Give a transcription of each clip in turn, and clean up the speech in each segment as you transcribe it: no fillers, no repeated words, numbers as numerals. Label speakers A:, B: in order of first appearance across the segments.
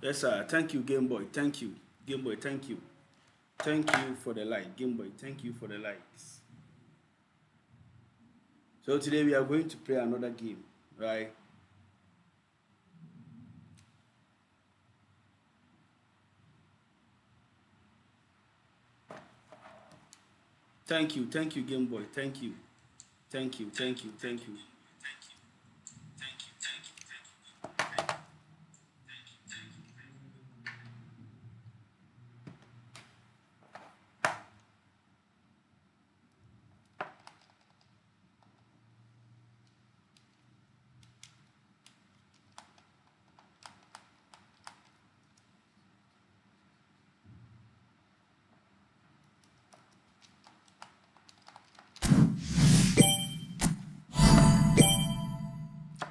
A: Yes, sir. Thank you, Game Boy. Thank you, Game Boy. Thank you. Thank you for the like, Game Boy. Thank you for the likes. So today we are going to play another game, right? Thank you, Game Boy. Thank you, thank you, thank you, thank you.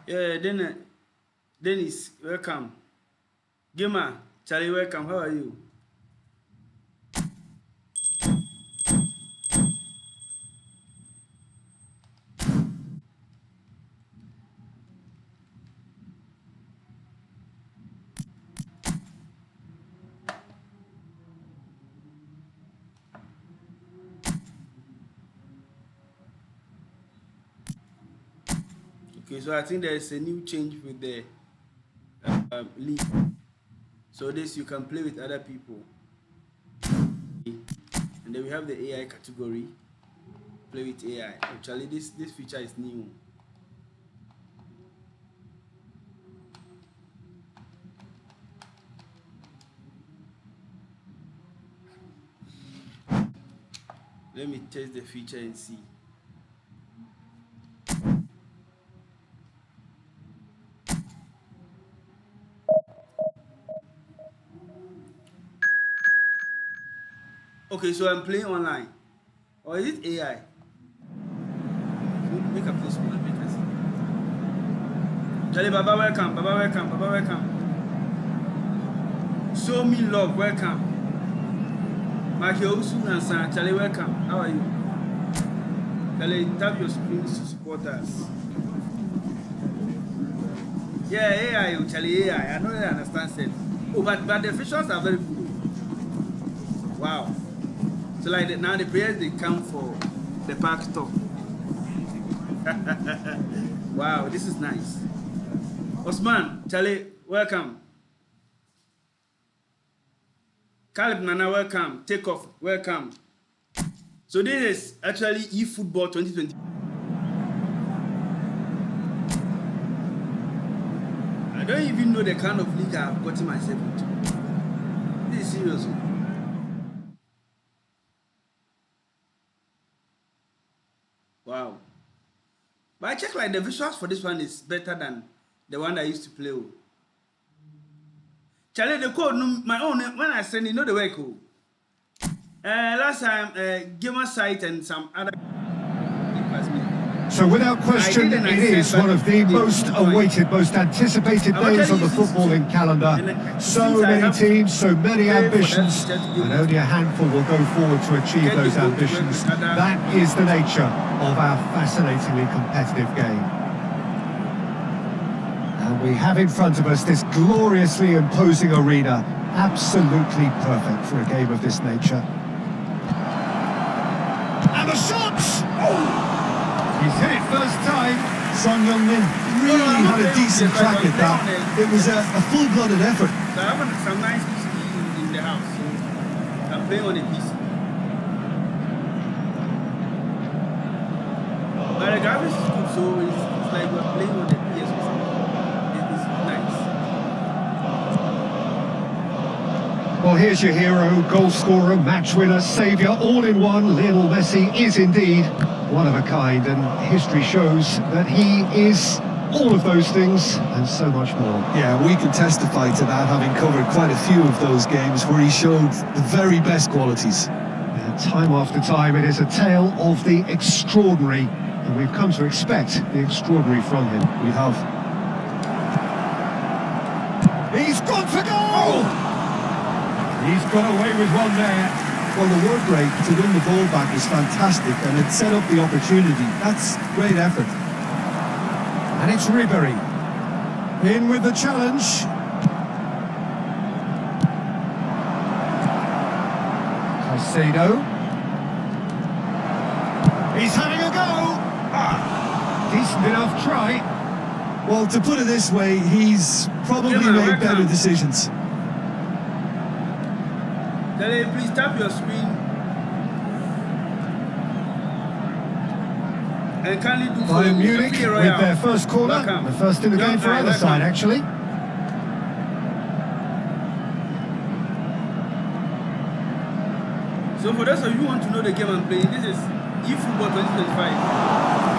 A: Yeah, Dennis, welcome. Gamer, Charlie, welcome. How are you? Okay, so I think there is a new change with the league. So this you can play with other people. And then we have the AI category. Play with AI. Actually, this feature is new. Let me test the feature and see. Okay, so I'm playing online. Or is it AI? Make a place for Charlie, Baba, welcome. Baba, welcome. Baba, welcome. Show me love, welcome. Charlie, welcome. How are you? Charlie, tap your screen to support us. Yeah, AI, Charlie, AI. I know they understand it. Oh, but the officials are very good. Wow. So like now the players they come for the park stop. Wow, this is nice. Osman, Charlie, welcome. Caleb Nana, welcome. Take off, welcome. So this is actually eFootball 2020. I don't even know the kind of league I've gotten myself into. This is serious. Wow. But I check like the visuals for this one is better than the one I used to play with. Charlie, the code, my own, when I send you know the way code. Last time, Gamer Site and some other.
B: So without question, it is one of the most awaited, most anticipated days on the footballing calendar. So many teams, so many ambitions, and only a handful will go forward to achieve those ambitions. That is the nature of our fascinatingly competitive game. And we have in front of us this gloriously imposing arena, absolutely perfect for a game of this nature. And the shots! Oh! He's hit it first time. Son Heung-min really had a decent crack at that. It was a full-blooded effort.
A: So I have some nice PC in the house, so I'm playing on a PC. But the graphics is good, so it's like we're playing on the PS. It's nice.
B: Well, here's your hero, goal scorer, match winner, saviour, all in one. Lionel Messi is indeed one of a kind, and history shows that he is all of those things and so much more.
C: Yeah, we can testify to that, having covered quite a few of those games where he showed the very best qualities.
B: And time after time, it is a tale of the extraordinary, and we've come to expect the extraordinary from him.
C: We have.
B: He's gone for goal! He's got away with one there.
C: Well, the work rate to win the ball back is fantastic, and it set up the opportunity. That's great effort.
B: And it's Ribery. In with the challenge. Caicedo. He's having a go. Decent enough try.
C: Well, to put it this way, he's probably made better decisions.
A: Dele, please tap your screen. And kindly do
B: Bayern Munich with their first corner.
A: Welcome.
B: The first in the game for either side, actually.
A: So for those of you who want to know the game I'm playing, this is eFootball 2025.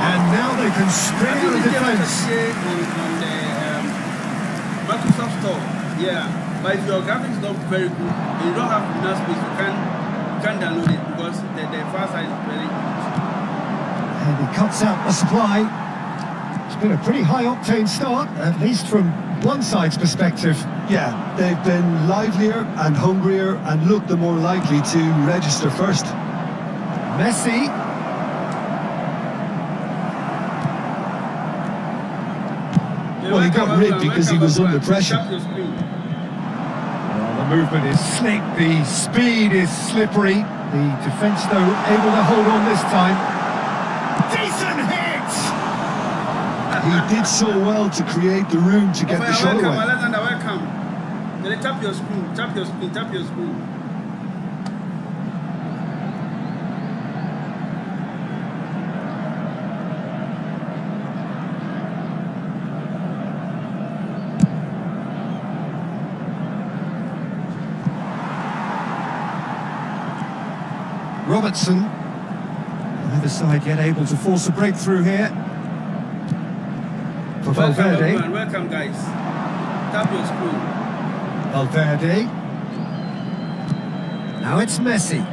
B: And now they can spring out the defense.
A: On the Microsoft Store, yeah. But if your graphics is not very good, and you don't have enough space, you can't download it because the file size is very huge.
B: And he cuts out the supply. It's been a pretty high-octane start, at least from one side's perspective.
C: Yeah, they've been livelier and hungrier and look the more likely to register first.
B: Messi.
C: Well, he got rid because he was under pressure.
B: Well, the movement is slick, the speed is slippery. The defence, though, able to hold on this time. Decent hit!
C: He did so well to create the room to get the shot away.
A: Alexander, welcome. Tap your screen, tap your screen, tap your screen.
B: Robertson. Neither side yet able to force a breakthrough here. For Valverde.
A: Welcome, guys. Tap your screen.
B: Valverde. Now it's Messi.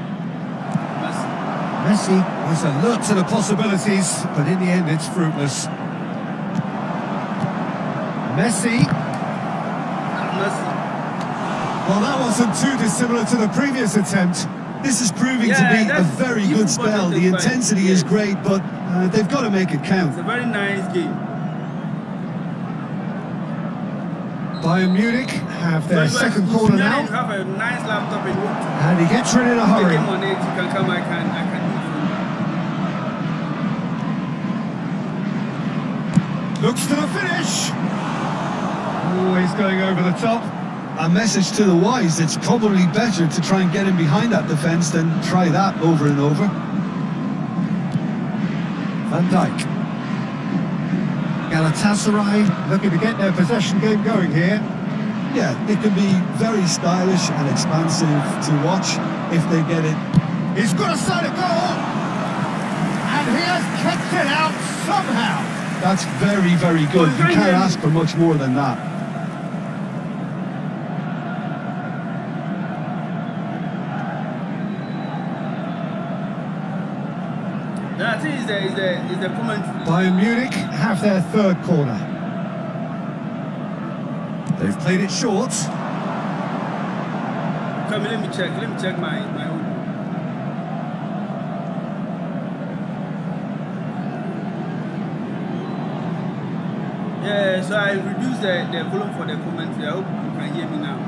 B: Messi is alert to the possibilities, but in the end it's fruitless. Messi. Well, that wasn't too dissimilar to the previous attempt.
C: This is proving to be a very good spell. The intensity is great, but they've got to make it count.
A: It's a very nice game.
B: Bayern Munich have their second corner now.
A: You have a nice laptop in work.
B: And he gets rid in a hurry.
A: Game on it, you can come, I can do it.
B: Looks to the finish. Always going over the top.
C: A message to the wise, it's probably better to try and get in behind that defence than try that over and over.
B: Van Dijk. Galatasaray looking to get their possession game going here.
C: Yeah, it can be very stylish and expansive to watch if they get it.
B: He's got a side of goal! And he has kicked it out somehow!
C: That's very, very good. You can't ask for much more than that.
A: I think is the comment.
B: Bayern Munich have their third corner. They've played it short.
A: Come, let me check my own. Yeah, so I reduced the volume for the comments. I hope you can hear me now.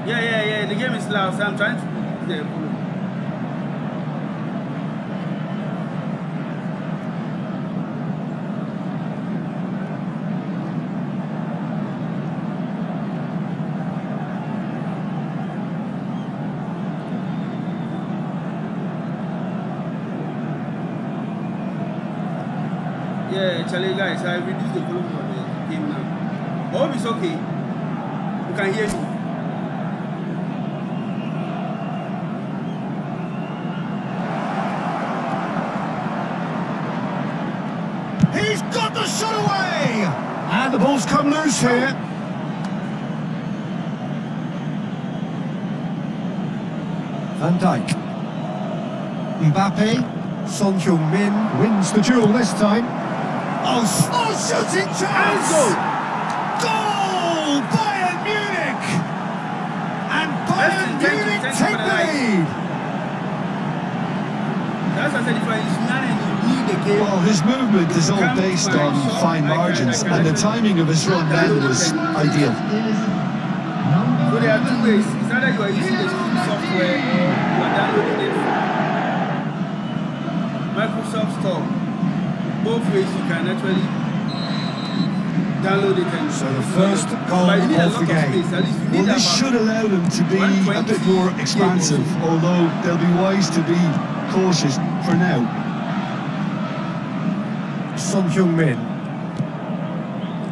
A: Yeah, the game is loud, so I'm trying to reduce the volume. Yeah, Charlie, guys, I reduced the volume for the game now. I hope it's okay. You can hear me.
B: He's got the shot away! And the ball's come loose here. Van Dijk. Mbappe. Son Heung-min wins the duel this time. Oh, shooting chance! Goal! Bayern Munich! And Bayern Munich take the lead!
A: That's what I said, if you need the Okay.
C: Well, his movement is all based on fine margins, and the timing of his run then was ideal.
A: So there are two ways. It's either you are using the stream software or you are downloading it from Microsoft Store. Both ways you can actually download it. And
B: So the first goal
A: but you need a
B: of
A: lot
B: the
A: of
B: game.
A: space. At least you need
C: Well, this
A: about
C: should allow them to be a bit more expansive, although they'll be wise to be cautious for now.
B: Son Heung-min.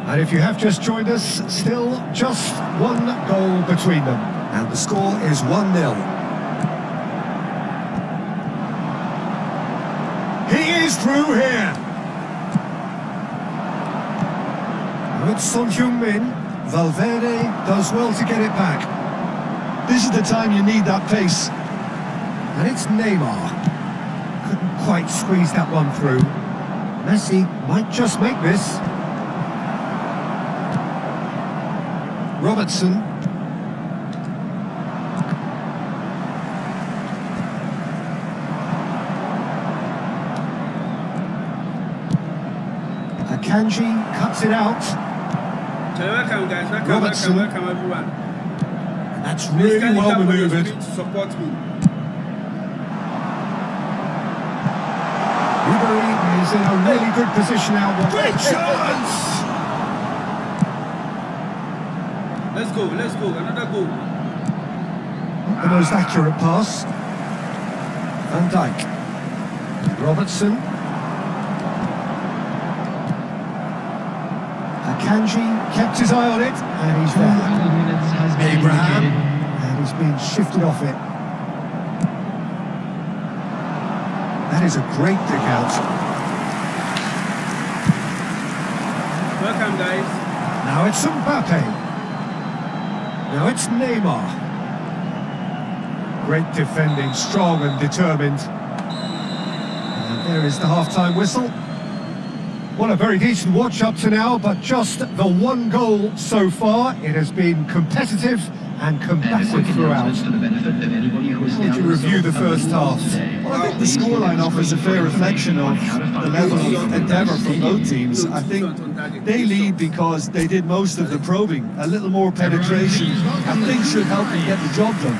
B: And if you have just joined us, still just one goal between them. And the score is 1-0. He is through here. With Son Heung-min, Valverde does well to get it back.
C: This is the time you need that pace.
B: And it's Neymar. Couldn't quite squeeze that one through. Messi might just make this. Robertson. Akanji cuts it out.
A: welcome guys,
B: Robertson.
A: welcome everyone.
B: That's really well manoeuvred.
A: To support me.
B: Ribery is in a really good position now. Great chance!
A: Let's go, another goal.
B: The most accurate pass. Van Dijk. Robertson. Akanji kept his eye on it, and he's there. Abraham, and he's been shifted off it. That is a great pick out.
A: Welcome guys.
B: Now it's Mbappe. Now it's Neymar. Great defending, strong and determined. And there is the half-time whistle. Well, a very decent watch up to now, but just the one goal so far. It has been competitive and combative throughout. How would you review the first half?
C: Well, I think the scoreline offers a fair reflection of the level of endeavour from both teams. I think they lead because they did most of the probing, a little more penetration, and things should help them get the job done.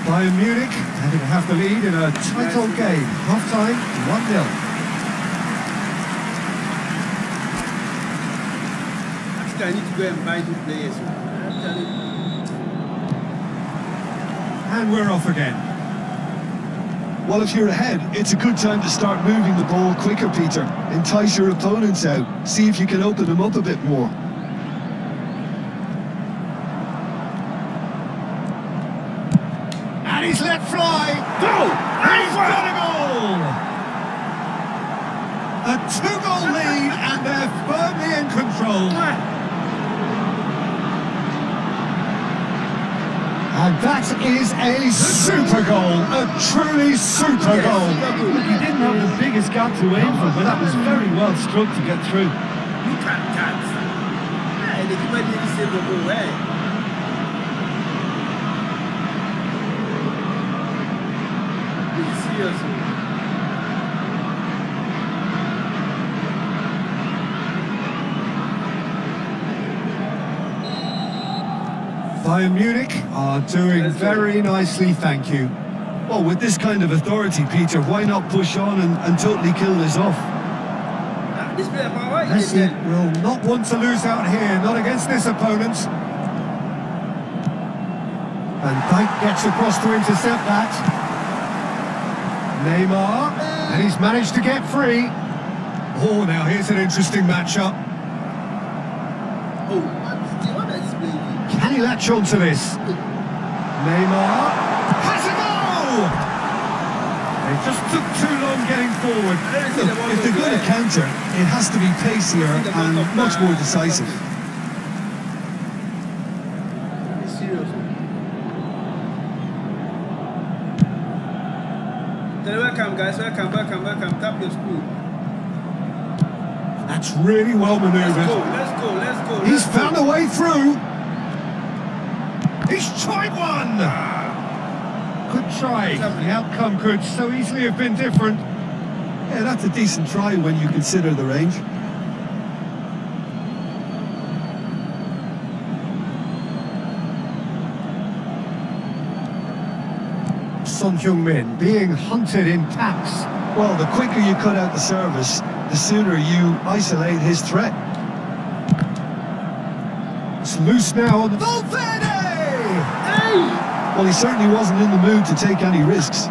B: Bayern Munich having to have the lead in a tight old game. Half-time, 1-0.
A: I need to go and buy new players.
B: And we're off again.
C: Well, if you're ahead, it's a good time to start moving the ball quicker, Peter. Entice your opponents out. See if you can open them up a bit more.
B: And he's let fly. Goal! He's got a goal! A two-goal lead, and they're firmly in control. And that is a super goal, a truly super goal.
C: He didn't have the biggest gap to aim for, but that was very well struck to get through.
A: You can't dance. Hey, the keeper didn't save the goal, hey. Seriously.
B: Bayern Munich are doing very nicely, thank you.
C: Well, with this kind of authority, Peter, why not push on and totally kill this off?
A: This player, why
B: Messi will not want to lose out here, not against this opponent. Van Dijk gets across to intercept that. Neymar, and he's managed to get free. Oh, now here's an interesting matchup.
A: Oh, what is this playing?
B: Can he latch on to this? Neymar has a goal! They just took too long getting forward.
C: Look, if they're going to counter, it has to be pacier and much more decisive.
A: Seriously. Welcome guys, welcome. Tap your screen.
B: That's really well manoeuvred.
A: Let's go.
B: He's found a way through. He's tried one. Good try. The outcome could so easily have been different.
C: Yeah, that's a decent try when you consider the range.
B: Son Heung-min being hunted in taps.
C: Well, the quicker you cut out the service, the sooner you isolate his threat.
B: It's loose now on the Valverde!
C: Well, he certainly wasn't in the mood to take any risks.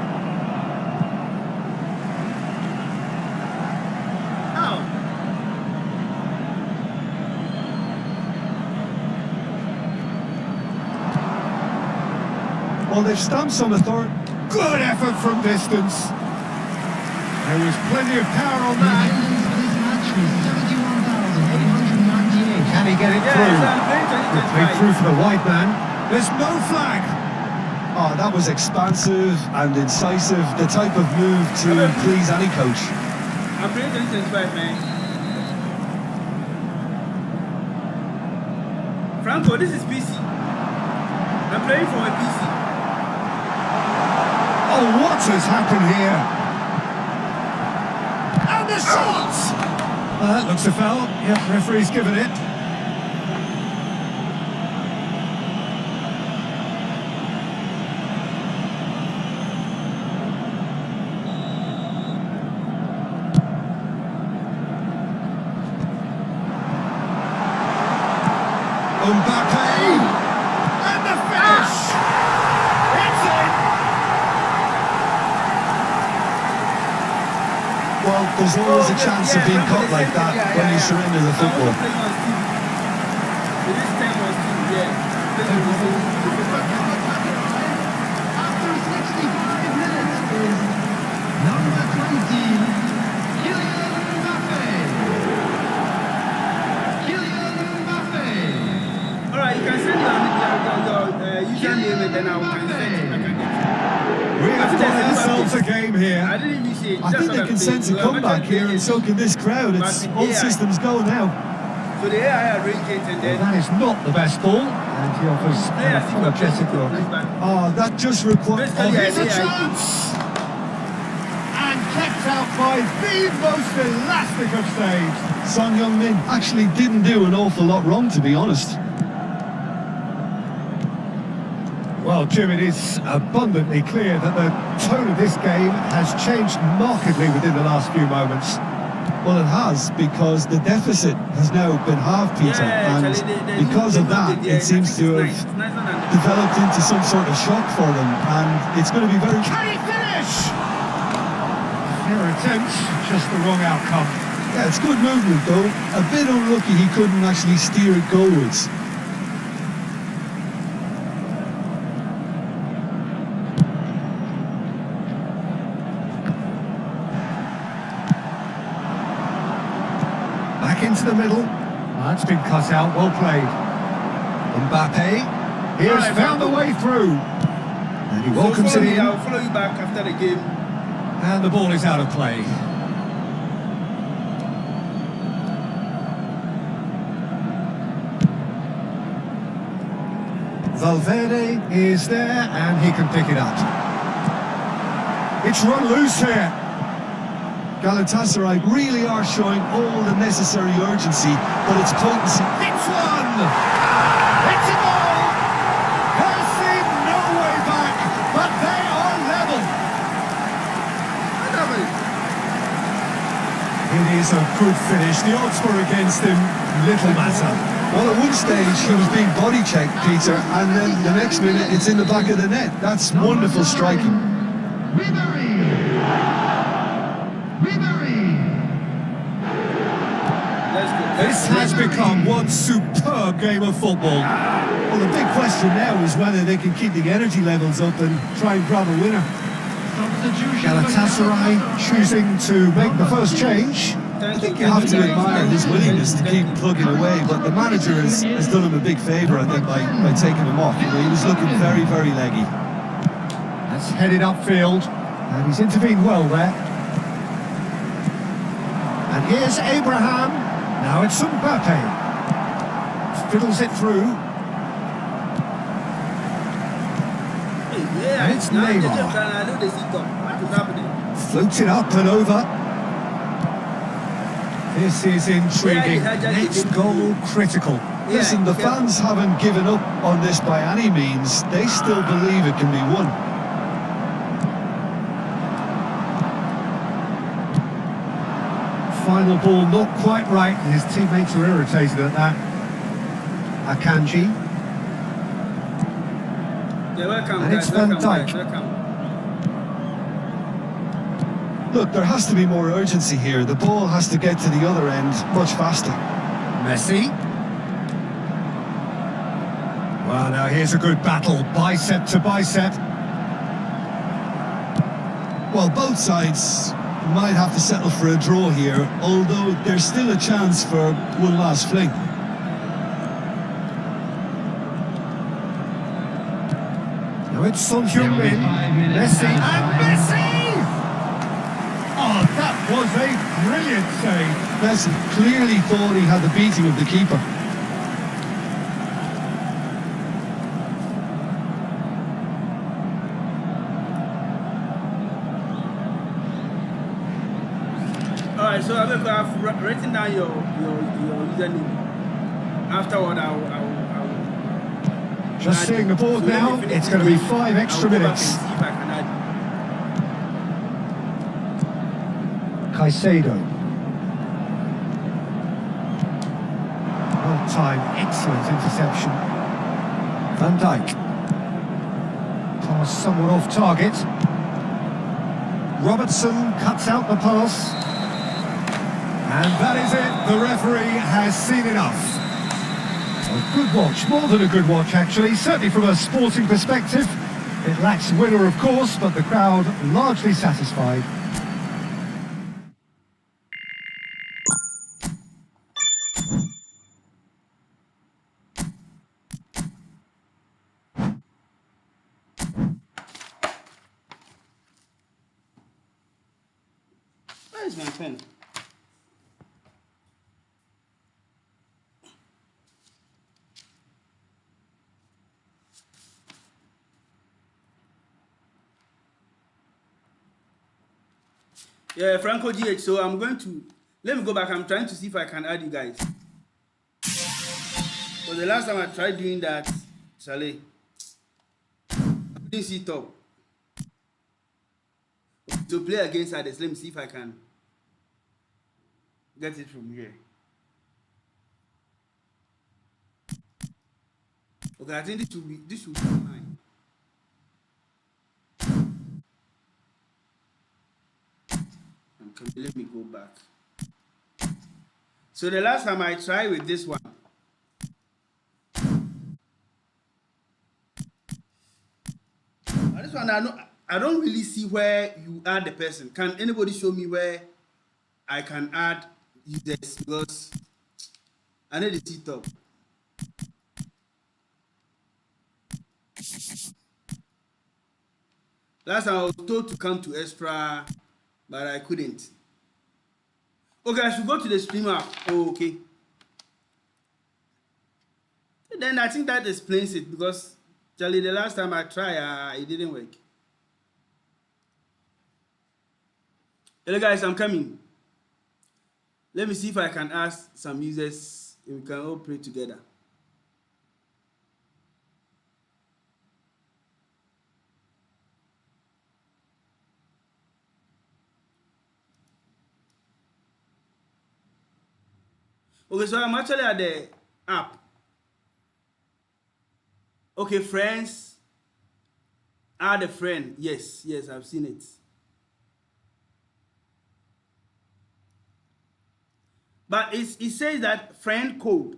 C: Well, they've stamped some authority.
B: Good effort from distance. There was plenty of power on that. Can he get it through? Quickly through for the wide man. There's no flag.
C: Oh, that was expansive and incisive, the type of move to please any coach.
A: I'm playing 2025, man. Franco, this is PC. I'm playing for a PC.
B: Oh, what has happened here? And the shot! That looks a foul. Yep, referee's given it. Mbappe! And the finish! It's in!
C: Well, there's always a chance of being caught like that when you surrender the football.
D: After 65 minutes is number 20, Kylian Mbappe.
A: Alright, you can send your username and then I can send it.
B: We have got ourselves a game here.
A: I didn't even see it.
C: I think they can sense a comeback here, and so can this crowd. It's all systems go now.
A: So the AI arranged it and then...
B: That is not the best ball. And he offers an apologetic look.
C: Oh, that just requires...
B: Oh, here's a chance! And kept out by the most elastic of saves.
C: Son Heung-min actually didn't do an awful lot wrong, to be honest.
B: Well, Jim, it is abundantly clear that the tone of this game has changed markedly within the last few moments.
C: Well, it has, because the deficit has now been halved, Peter, and because of that, it seems to have developed into some sort of shock for them, and it's going to be very...
B: Can he finish? Fair attempt, just the wrong outcome.
C: Yeah, it's good movement, though. A bit unlucky he couldn't actually steer it goalwards.
B: Back into the middle. That's been cut out, well played. Mbappe, he has found a way through. And he welcomes it in.
A: I'll follow you back after the game.
B: And the ball is out of play. Valverde is there and he can pick it up. It's run loose here.
C: Galatasaray really are showing all the necessary urgency, but it's potency.
B: It's one! It's a goal! There's seen no way back, but they are level. It is a good finish. The odds were against him. Little matter.
C: Well, at one stage he was being body checked, Peter, and then the next minute it's in the back of the net. That's wonderful striking.
B: This has become one superb game of football.
C: Well, the big question now is whether they can keep the energy levels up and try and grab a winner.
B: Galatasaray choosing to make the first change.
C: I think you have to admire his willingness to keep plugging away, but the manager has done him a big favour, I think, by taking him off. You know, he was looking very, very leggy.
B: That's headed upfield, and he's intervened well there. And here's Abraham. Now it's Mbappe. Fiddles it through. And it's Neymar. Floats it up and over. This is intriguing. Next goal critical.
C: Listen, the fans haven't given up on this by any means. They still believe it can be won.
B: Final ball not quite right, and his teammates are irritated at that. Akanji.
A: Yeah, welcome,
B: And
A: guys.
B: it's Van
A: Welcome,
B: Dijk.
A: guys. Welcome.
C: Look, there has to be more urgency here. The ball has to get to the other end much faster.
B: Messi. Well, now here's a good battle, bicep to bicep.
C: Well, both sides might have to settle for a draw here, although there's still a chance for one last fling.
B: Now it's Son Heung-min, Messi, and Messi! Oh, that was a brilliant save.
C: Messi clearly thought he had the beating of the keeper.
A: Alright, so I've written down your username. Afterward, I'll
B: Just seeing the board now, it's going to be 5 extra minutes.
A: See if I can add.
B: Caicedo. Well timed, excellent interception. Van Dijk. Pass somewhat off target. Robertson cuts out the pass. And that is it. The referee has seen enough. A good watch, more than a good watch actually, certainly from a sporting perspective. It lacks winner of course, but the crowd largely satisfied.
A: Where is my pen? Yeah, Franco GH. So I'm going to let me go back. I'm trying to see if I can add you guys. But the last time I tried doing that, Charlie, I didn't see top. To play against others, let me see if I can get it from here. Okay, I think this should be fine. Okay, let me go back. So the last time I tried with this one, this one I don't really see where you add the person. Can anybody show me where I can add users? Because I need to see top. Last time I was told to come to extra, but I couldn't. Okay, I should go to the stream app. Oh, okay. Then I think that explains it, because Charlie, the last time I tried, it didn't work. Hello guys, I'm coming. Let me see if I can ask some users and we can all play together. Okay, so I'm actually at the app. Okay, friends. Add a friend. Yes, I've seen it. But it says that friend code.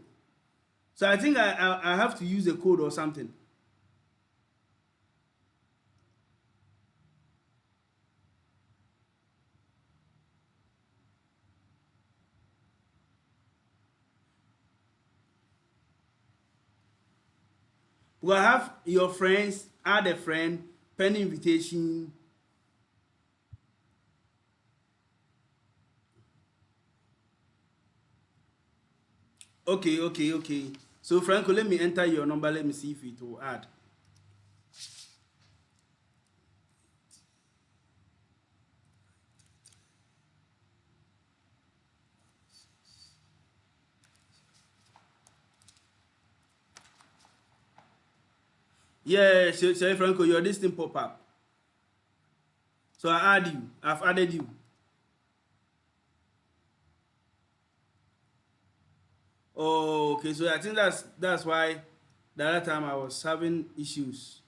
A: So I think I have to use a code or something. We'll have your friends, add a friend, pen invitation. Okay. So Franco, let me enter your number. Let me see if it will add. Yeah, sorry, Franco, your this thing pop up. So I add you. I've added you. Oh, okay. So I think that's why the other time I was having issues.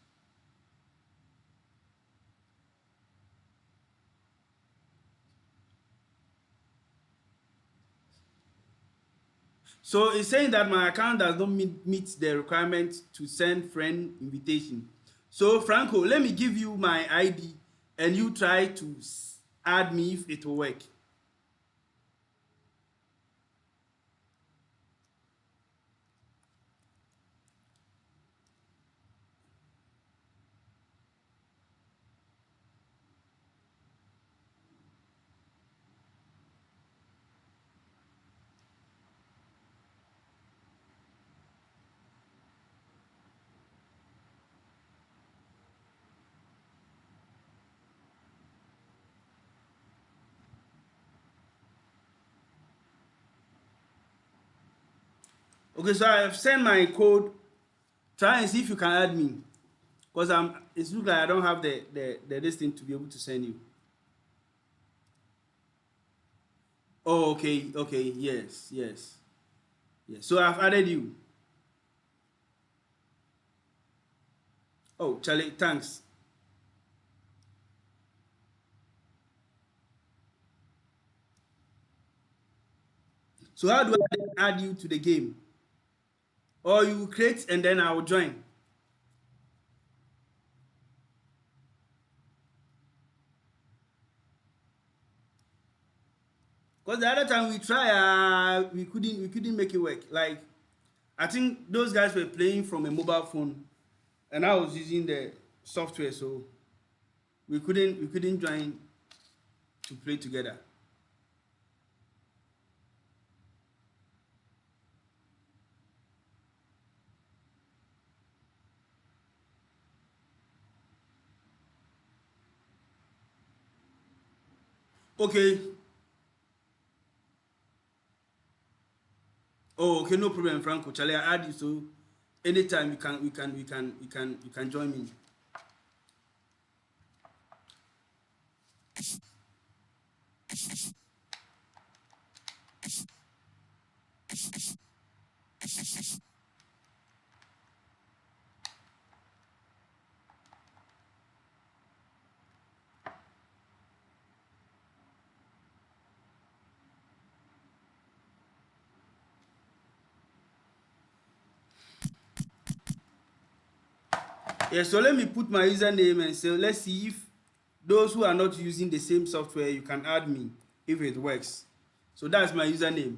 A: So it's saying that my account does not meet the requirement to send friend invitation. So Franco, let me give you my ID and you try to add me if it will work. Okay, so I have sent my code. Try and see if you can add me. Because it looks like I don't have the this thing to be able to send you. Oh, okay, yes. So I've added you. Oh, Charlie, thanks. So how do I add you to the game? Or you create and then I will join. Because the other time we try, we couldn't make it work. Like I think those guys were playing from a mobile phone, and I was using the software, so we couldn't join to play together. Okay. Oh, okay, no problem, Franco. Charlie, I add you so anytime you can join me. Yeah, so let me put my username and say let's see if those who are not using the same software, you can add me if it works. So that's my username.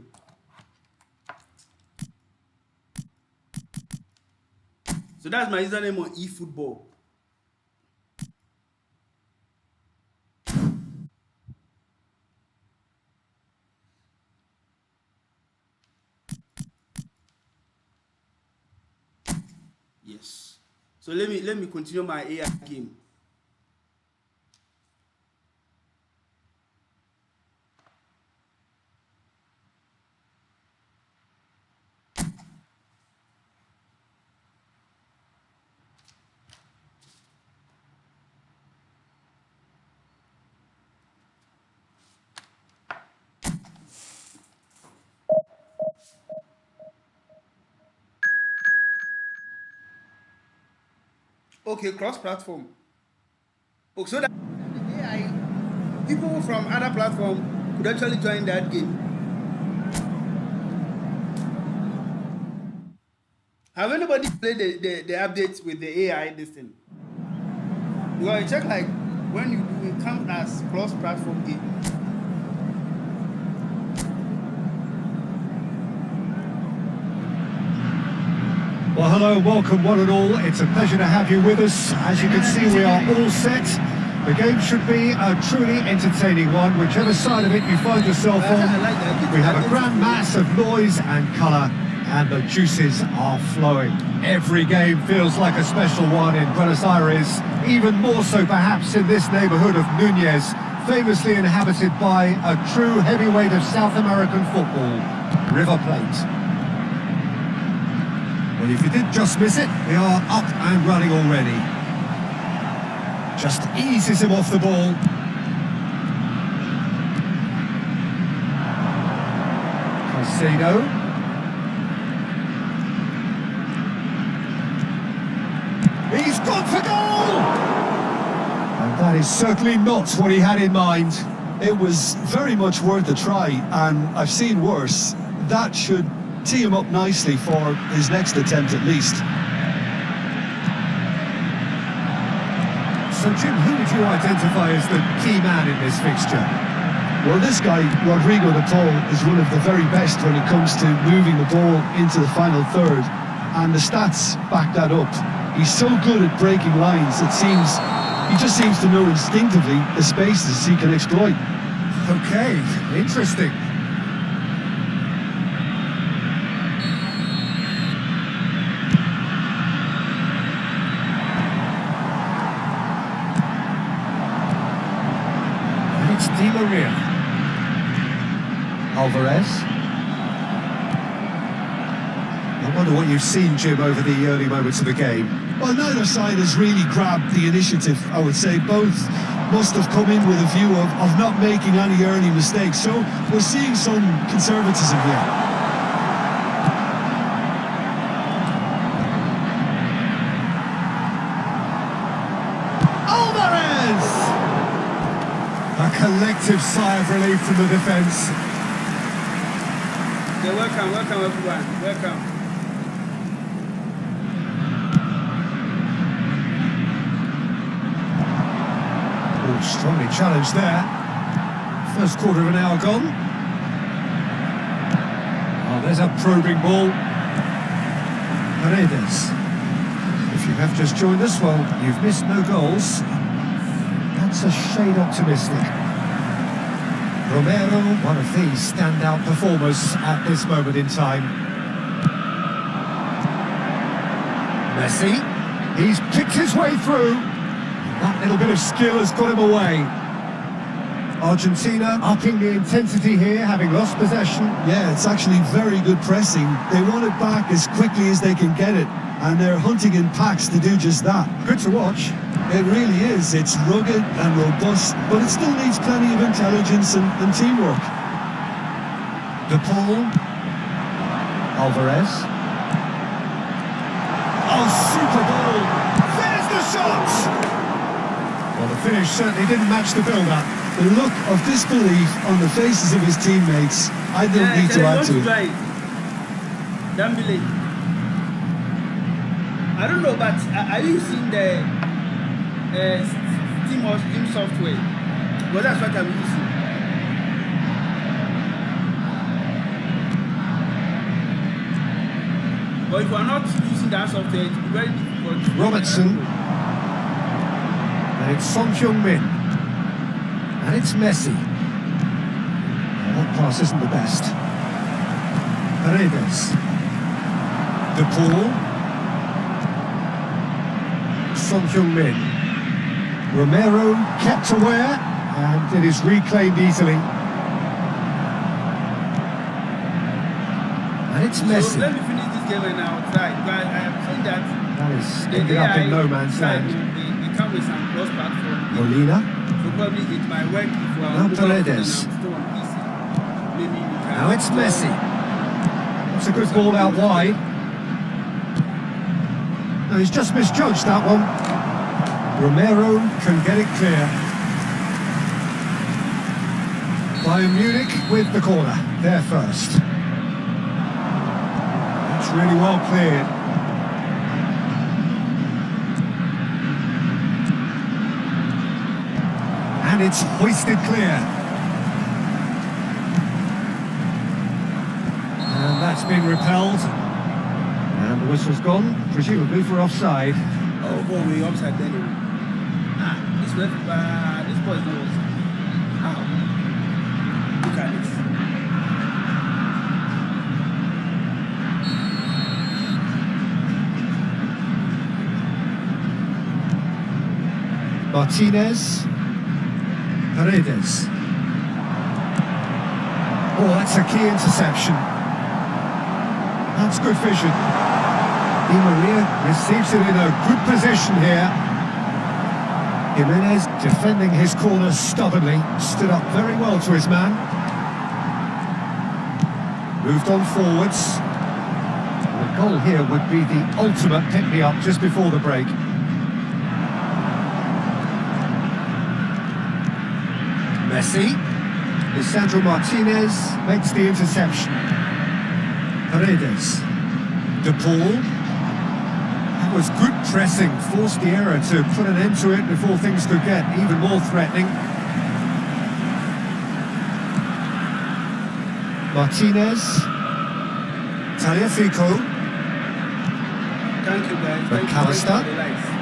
A: So that's my username on eFootball. Yes. So let me continue my AI game. Okay, cross-platform. Oh, so that AI, people from other platform could actually join that game. Have anybody played the updates with the AI this thing? Because check like when you do it comes as cross-platform game.
B: Well, hello, welcome one and all. It's a pleasure to have you with us. As you can see, we are all set. The game should be a truly entertaining one, whichever side of it you find yourself on. We have a grand mass of noise and colour, and the juices are flowing. Every game feels like a special one in Buenos Aires, even more so perhaps in this neighbourhood of Núñez, famously inhabited by a true heavyweight of South American football, River Plate. Well, if you did just miss it, they are up and running already. Just eases him off the ball. Caicedo. He's gone for goal! And that is certainly not what he had in mind.
C: It was very much worth a try, and I've seen worse. That should tee him up nicely for his next attempt at least.
B: So Jim, who would you identify as the key man in this fixture?
C: Well, this guy, Rodrigo de Paul, is one of the very best when it comes to moving the ball into the final third, and the stats back that up. He's so good at breaking lines, he just seems to know instinctively the spaces he can exploit.
B: Okay, interesting. And it's Di Maria. Alvarez. I wonder what you've seen, Jim, over the early moments of the game.
C: Well, neither side has really grabbed the initiative, I would say. Both must have come in with a view of not making any early mistakes. So we're seeing some conservatism here.
B: Alvarez! A collective sigh of relief from the defence.
A: Yeah, welcome everyone. Welcome.
B: Strongly challenged there. First quarter of an hour gone. Oh, there's a probing ball. Paredes. If you have just joined us, well, you've missed no goals. That's a shade optimistic. Romero, one of these standout performers at this moment in time. Messi. He's picked his way through. That little bit of skill has got him away. Argentina upping the intensity here, having lost possession.
C: Yeah, it's actually very good pressing. They want it back as quickly as they can get it, and they're hunting in packs to do just that.
B: Good to watch.
C: It really is. It's rugged and robust, but it still needs plenty of intelligence and teamwork.
B: De Paul. Alvarez. Oh, super ball! There's the shot! Well, the finish certainly didn't match the build-up.
C: The look of disbelief on the faces of his teammates, I don't need to add to it.
A: Dembele. I don't know, but are you seeing the team software? Well, that's what I'm using. But if you are not using that software, it's very difficult.
B: Robertson. And it's Son Heung-min. And it's Messi. That pass isn't the best. Paredes. De Paul. Son Heung-min. Romero kept aware, and it is reclaimed easily. And it's Messi.
A: So let me finish this game and I'll try. But I have seen that
B: That is ended up in no man's land.
A: They come with some cross-platform.
B: Molina.
A: So probably it might work if we are
B: Now
A: mobile phone and
B: Paredes.
A: I'm still on PC. Maybe we can.
B: Now it's Messi. That's a good ball out wide. No, he's just misjudged that one. Romero can get it clear. Bayern Munich with the corner. There first. That's really well cleared. And it's hoisted clear. And that's been repelled. And the whistle's gone, presumably for offside.
A: Oh, boy, we're offside anyway. This boy is not offside. How? Look at this.
B: Martinez. Paredes. Oh, that's a key interception. That's good vision. Di Maria receives it in a good position here. Jimenez defending his corner stubbornly, stood up very well to his man. Moved on forwards. The goal here would be the ultimate pick-me-up just before the break. Messi. Lisandro Martinez makes the interception. Paredes. De Paul. That was good pressing, forced the error to put an end to it before things could get even more threatening. Martinez. Tagliafico.
A: Thank you, guys.
B: McAllister.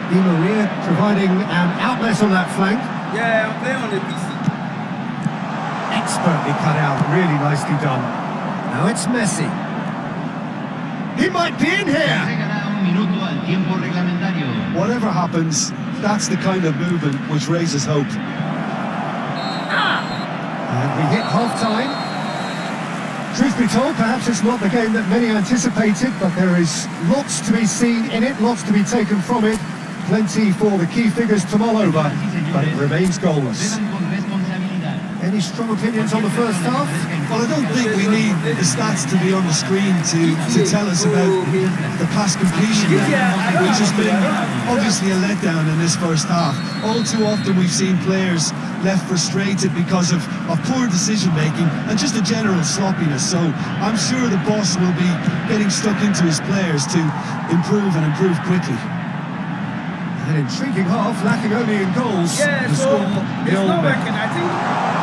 B: Di Maria providing an outlet on that flank.
A: Yeah, I'm playing on the PC.
B: Expertly cut out, really nicely done. Now it's Messi. He might be in here!
C: Whatever happens, that's the kind of movement which raises hope.
B: And we hit half-time. Truth be told, perhaps it's not the game that many anticipated, but there is lots to be seen in it, lots to be taken from it. Plenty for the key figures to mull over, but it remains goalless. Any strong opinions on the first half?
C: Well, I don't think we need the stats to be on the screen to tell us about the pass completion, which has been obviously a letdown in this first half. All too often we've seen players left frustrated because of poor decision-making and just a general sloppiness. So I'm sure the boss will be getting stuck into his players to improve and improve quickly.
B: An intriguing half, lacking only in goals.
A: Yeah,
B: The
A: so
B: score,
A: it's
B: nil.
A: not working. I think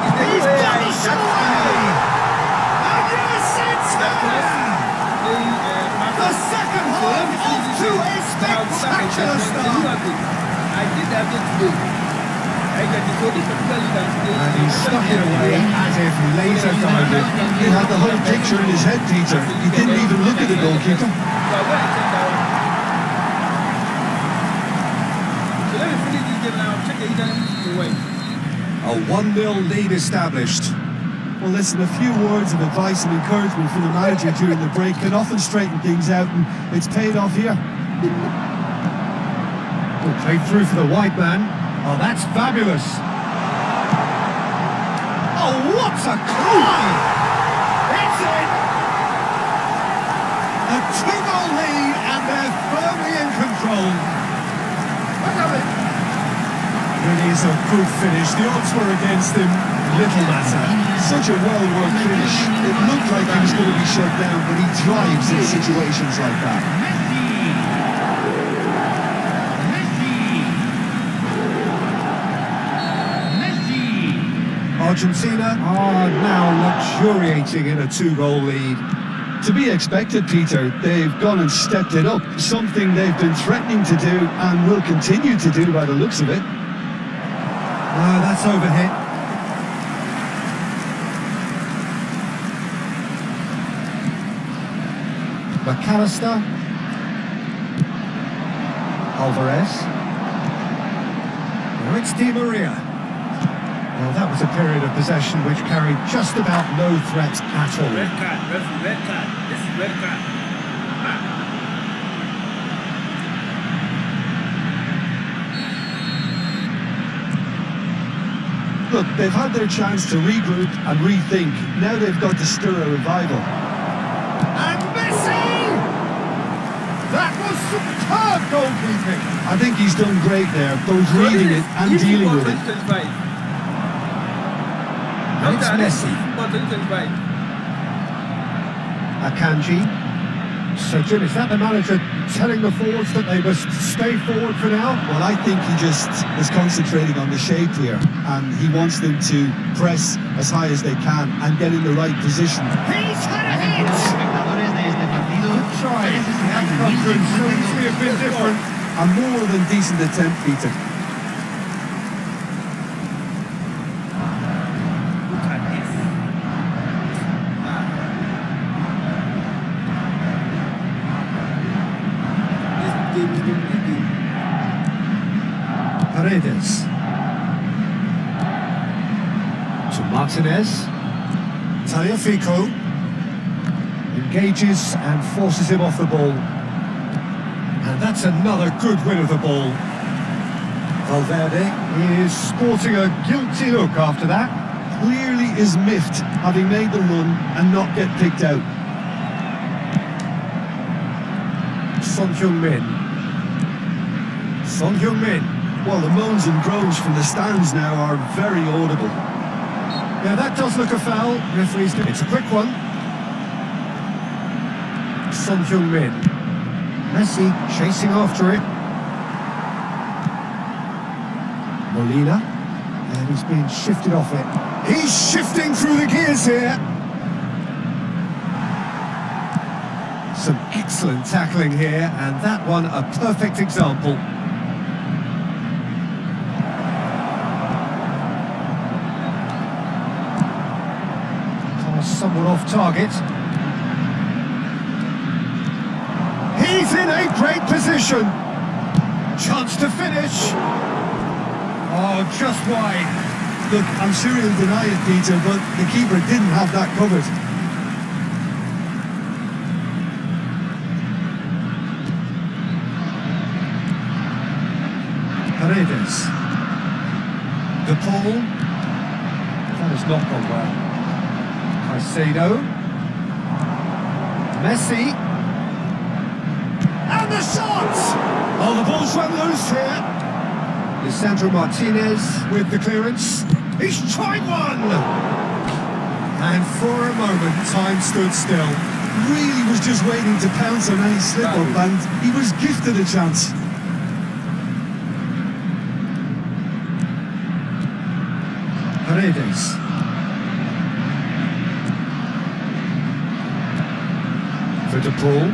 B: He's got the shot away! And yes, it's there! The second half off to a spectacular start.
A: I did that today.
B: And he stuck it away as if laser timing.
C: He had the whole picture in his head, Peter. He didn't even look at the goalkeeper.
A: So let me finish this game now. Check the internet away.
B: A 1-0 lead established.
C: Well, listen, a few words of advice and encouragement from the manager during the break can often straighten things out, and it's paid off here.
B: Well, played through for the wide man. Oh, that's fabulous. Oh, what a try! It's in! A 2-goal lead, and they're firmly in control. Really is a good finish. The odds were against him. Little matter.
C: Such a well-worked finish. It looked like he was going to be shut down, but he thrives in situations like that.
B: Argentina are now luxuriating in a 2-goal lead.
C: To be expected, Peter. They've gone and stepped it up. Something they've been threatening to do and will continue to do by the looks of it.
B: Ah, that's overhit. McAllister. Alvarez. Now it's Di Maria. Well, that was a period of possession which carried just about no threat at all.
A: Red card, red card. This is red card.
C: Look, they've had their chance to regroup and rethink. Now they've got to stir a revival.
B: And Messi! That was superb goalkeeping.
C: I think he's done great there, both reading it and dealing with it.
B: And it's Messi. Akanji. So, Jim, is that the manager telling the forwards that they must stay forward for now?
C: Well, I think he just is concentrating on the shape here, and he wants them to press as high as they can and get in the right position.
B: He's had a hit! Good try. The outcome could so easily have been different.
C: A more than decent attempt, Peter.
B: Paredes. To Martinez. Tagliafico. Engages and forces him off the ball. And that's another good win of the ball. Valverde is sporting a guilty look after that.
C: Clearly is miffed, having made the run and not get picked out.
B: Son Heung-min. Son Heung-min.
C: Well, the moans and groans from the stands now are very audible.
B: Yeah, that does look a foul. Referee's doing it's a quick one. Son Heung-min. Messi chasing after it. Molina. And he's being shifted off it. He's shifting through the gears here. Some excellent tackling here, and that one a perfect example. Somewhat off target. He's in a great position. Chance to finish. Oh, just wide.
C: Look, I'm sure he'll deny it, Peter, but the keeper didn't have that covered.
B: Paredes. De Paul. That has not gone well. Caicedo. Messi. And the shot! Oh, the ball's run loose here. Lisandro Martinez with the clearance. He's tried one! And for a moment, time stood still.
C: Really was just waiting to pounce on any slip-up, and he was gifted a chance.
B: Paredes. For De Paul.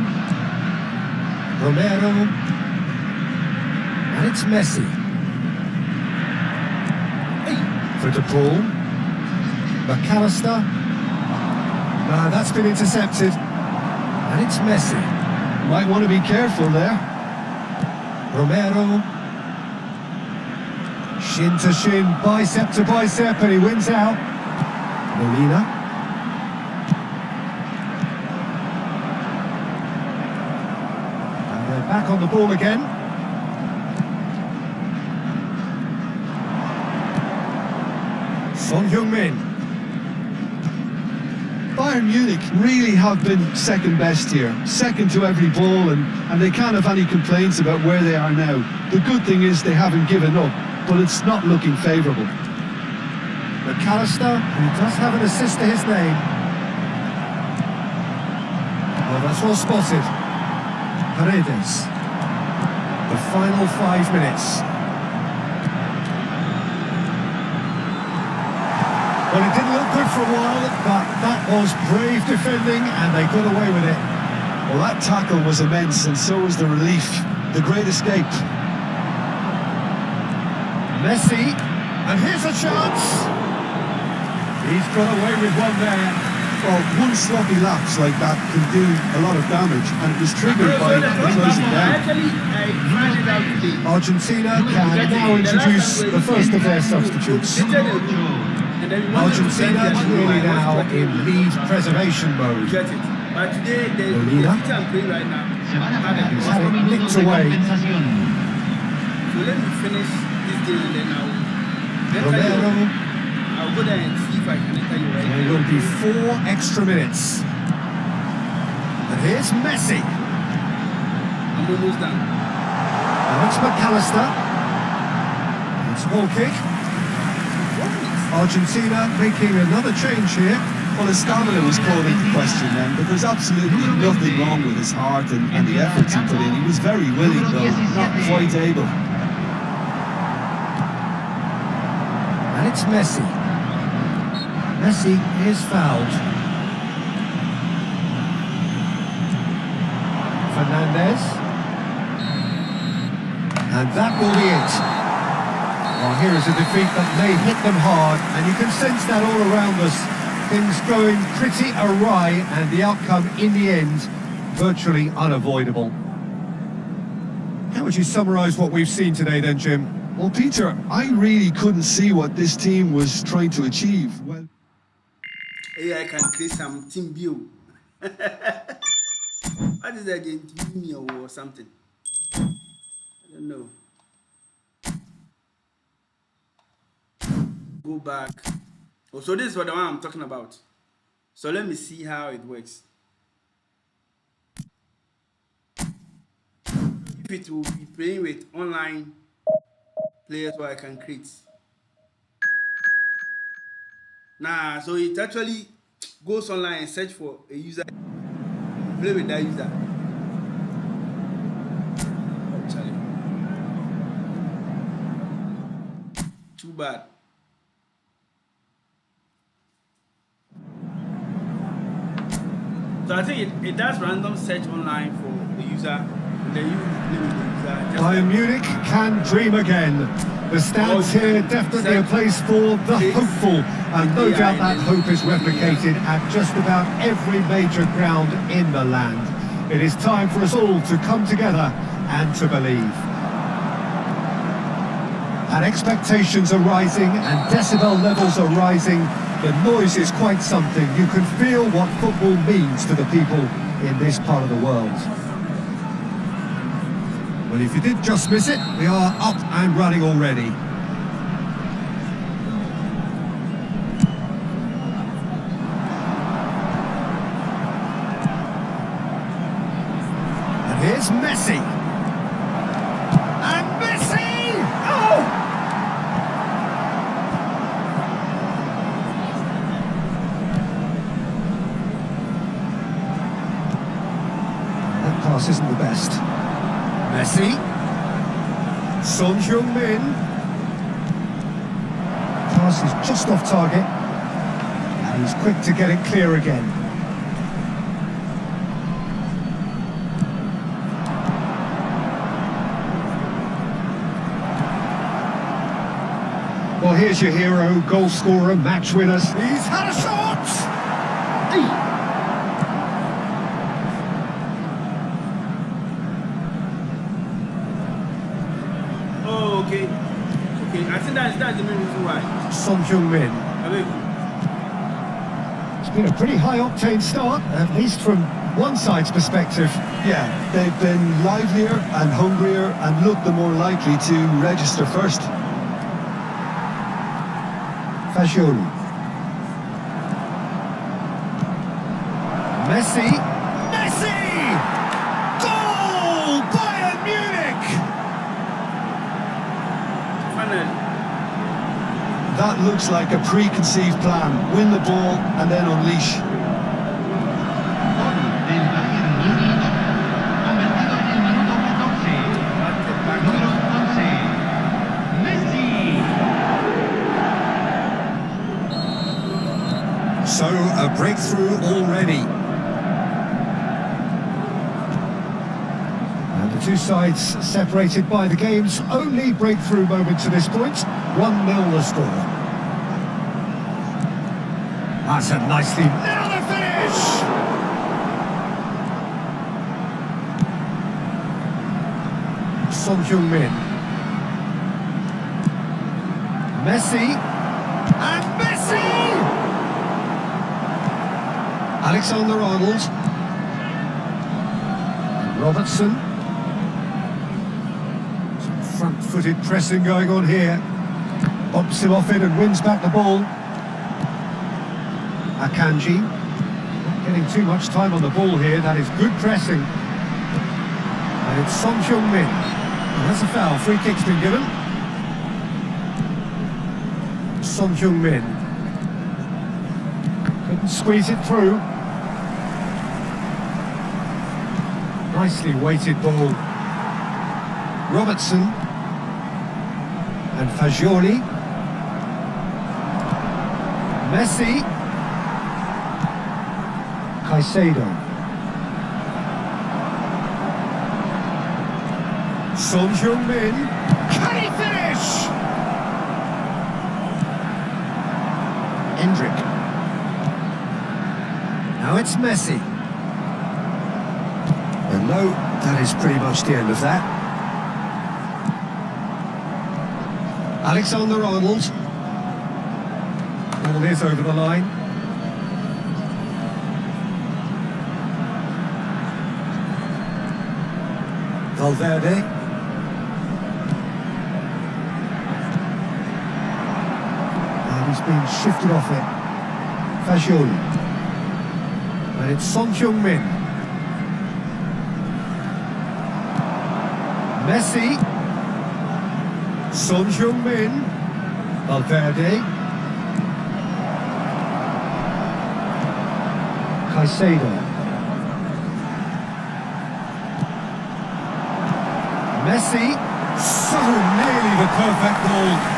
B: Romero. And it's Messi. For De Paul. McAllister. No, that's been intercepted. And it's Messi.
C: Might want to be careful there.
B: Romero. Shin to shin, bicep to bicep, and he wins out. Molina. And they're back on the ball again. Son Heung-min.
C: Bayern Munich really have been second best here, second to every ball, and they can't have any complaints about where they are now. The good thing is they haven't given up, but it's not looking favourable.
B: McAllister, who does have an assist to his name. Well, that's well spotted. Paredes. The final 5 minutes. Well, it didn't look good for a while, but that was brave defending, and they got away with it.
C: Well, that tackle was immense, and so was the relief. The great escape.
B: Messi, and here's a chance. He's got away with one there.
C: Well, one sloppy lapse like that can do a lot of damage, and it was triggered by the closing down.
B: Argentina can now introduce the first of their substitutes. Argentina really now in lead preservation mode. Molina. He's had it nicked away.
A: So let me finish this game and then I'll go there and see if I can enter you right.
B: There will be 4 extra minutes. And here's Messi.
A: I'm almost done.
B: Now it's McAllister. It's a ball kick. Argentina making another change here.
C: Well, his stamina was called into question then, but there's absolutely nothing wrong with his heart and the efforts he put in. He was very willing, though, not quite able.
B: And it's Messi. Messi is fouled. Fernandez. And that will be it. Well, here is a defeat that may hit them hard, and you can sense that all around us. Things going pretty awry, and the outcome in the end, virtually unavoidable. How would you summarise what we've seen today then, Jim?
C: Well, Peter, I really couldn't see what this team was trying to achieve. Well,
A: Hey, I can create some team view. What is that again? Team or something? No. Go back. Oh, so this is what the one I'm talking about. So let me see how it works. If it will be playing with online players where I can create. Nah, so it actually goes online and search for a user, play with that user. Actually, too bad. So I think it does random search online for the user, and then you play with the user.
B: Bayern Munich can dream again. The stands here definitely a place for the hopeful, and no doubt that hope is replicated at just about every major ground in the land. It is time for us all to come together and to believe. And expectations are rising and decibel levels are rising. The noise is quite something. You can feel what football means to the people in this part of the world. Well, if you did just miss it, we are up and running already. And here's Messi. And Messi! Oh! That pass isn't the best. Messi, Son Heung-min, pass is just off target, and he's quick to get it clear again. Well, here's your hero, goal scorer, match winners. He's had a shot!
A: Okay, I think that's the main reason why.
B: Son Heung-min. It's been a pretty high-octane start, at least from one side's perspective.
C: Yeah, they've been livelier and hungrier and looked the more likely to register first.
B: Fagioli. Messi. Messi! Goal! Bayern Munich!
A: Finally.
C: That looks like a preconceived plan. Win the ball and then unleash.
D: Del Bayern Múnich, convertido en el minuto 14. Número 11, Messi.
B: So, a breakthrough already. And the two sides separated by the game's only breakthrough moment to this point. 1-0 the score. That's a nicely nailed the finish! Son Heung-min. Messi. And Messi! Alexander-Arnold. Robertson. Some front-footed pressing going on here. Bumps him off it and wins back the ball. Akanji. Not getting too much time on the ball here. That is good pressing. And it's Son Heung-min. Well, that's a foul. Free kick's been given. Son Heung-min. Couldn't squeeze it through. Nicely weighted ball. Robertson. And Fagioli. Messi. Caicedo. Son Heung-min. Can he finish? Endrick. Now it's Messi. And no, that is pretty much the end of that. Alexander-Arnold. Ball is over the line. Valverde. He's been shifted off it. Fagioli. And it's Son Heung-min. Messi. Son Heung-min. Valverde. Caicedo. Messi. So nearly the perfect goal.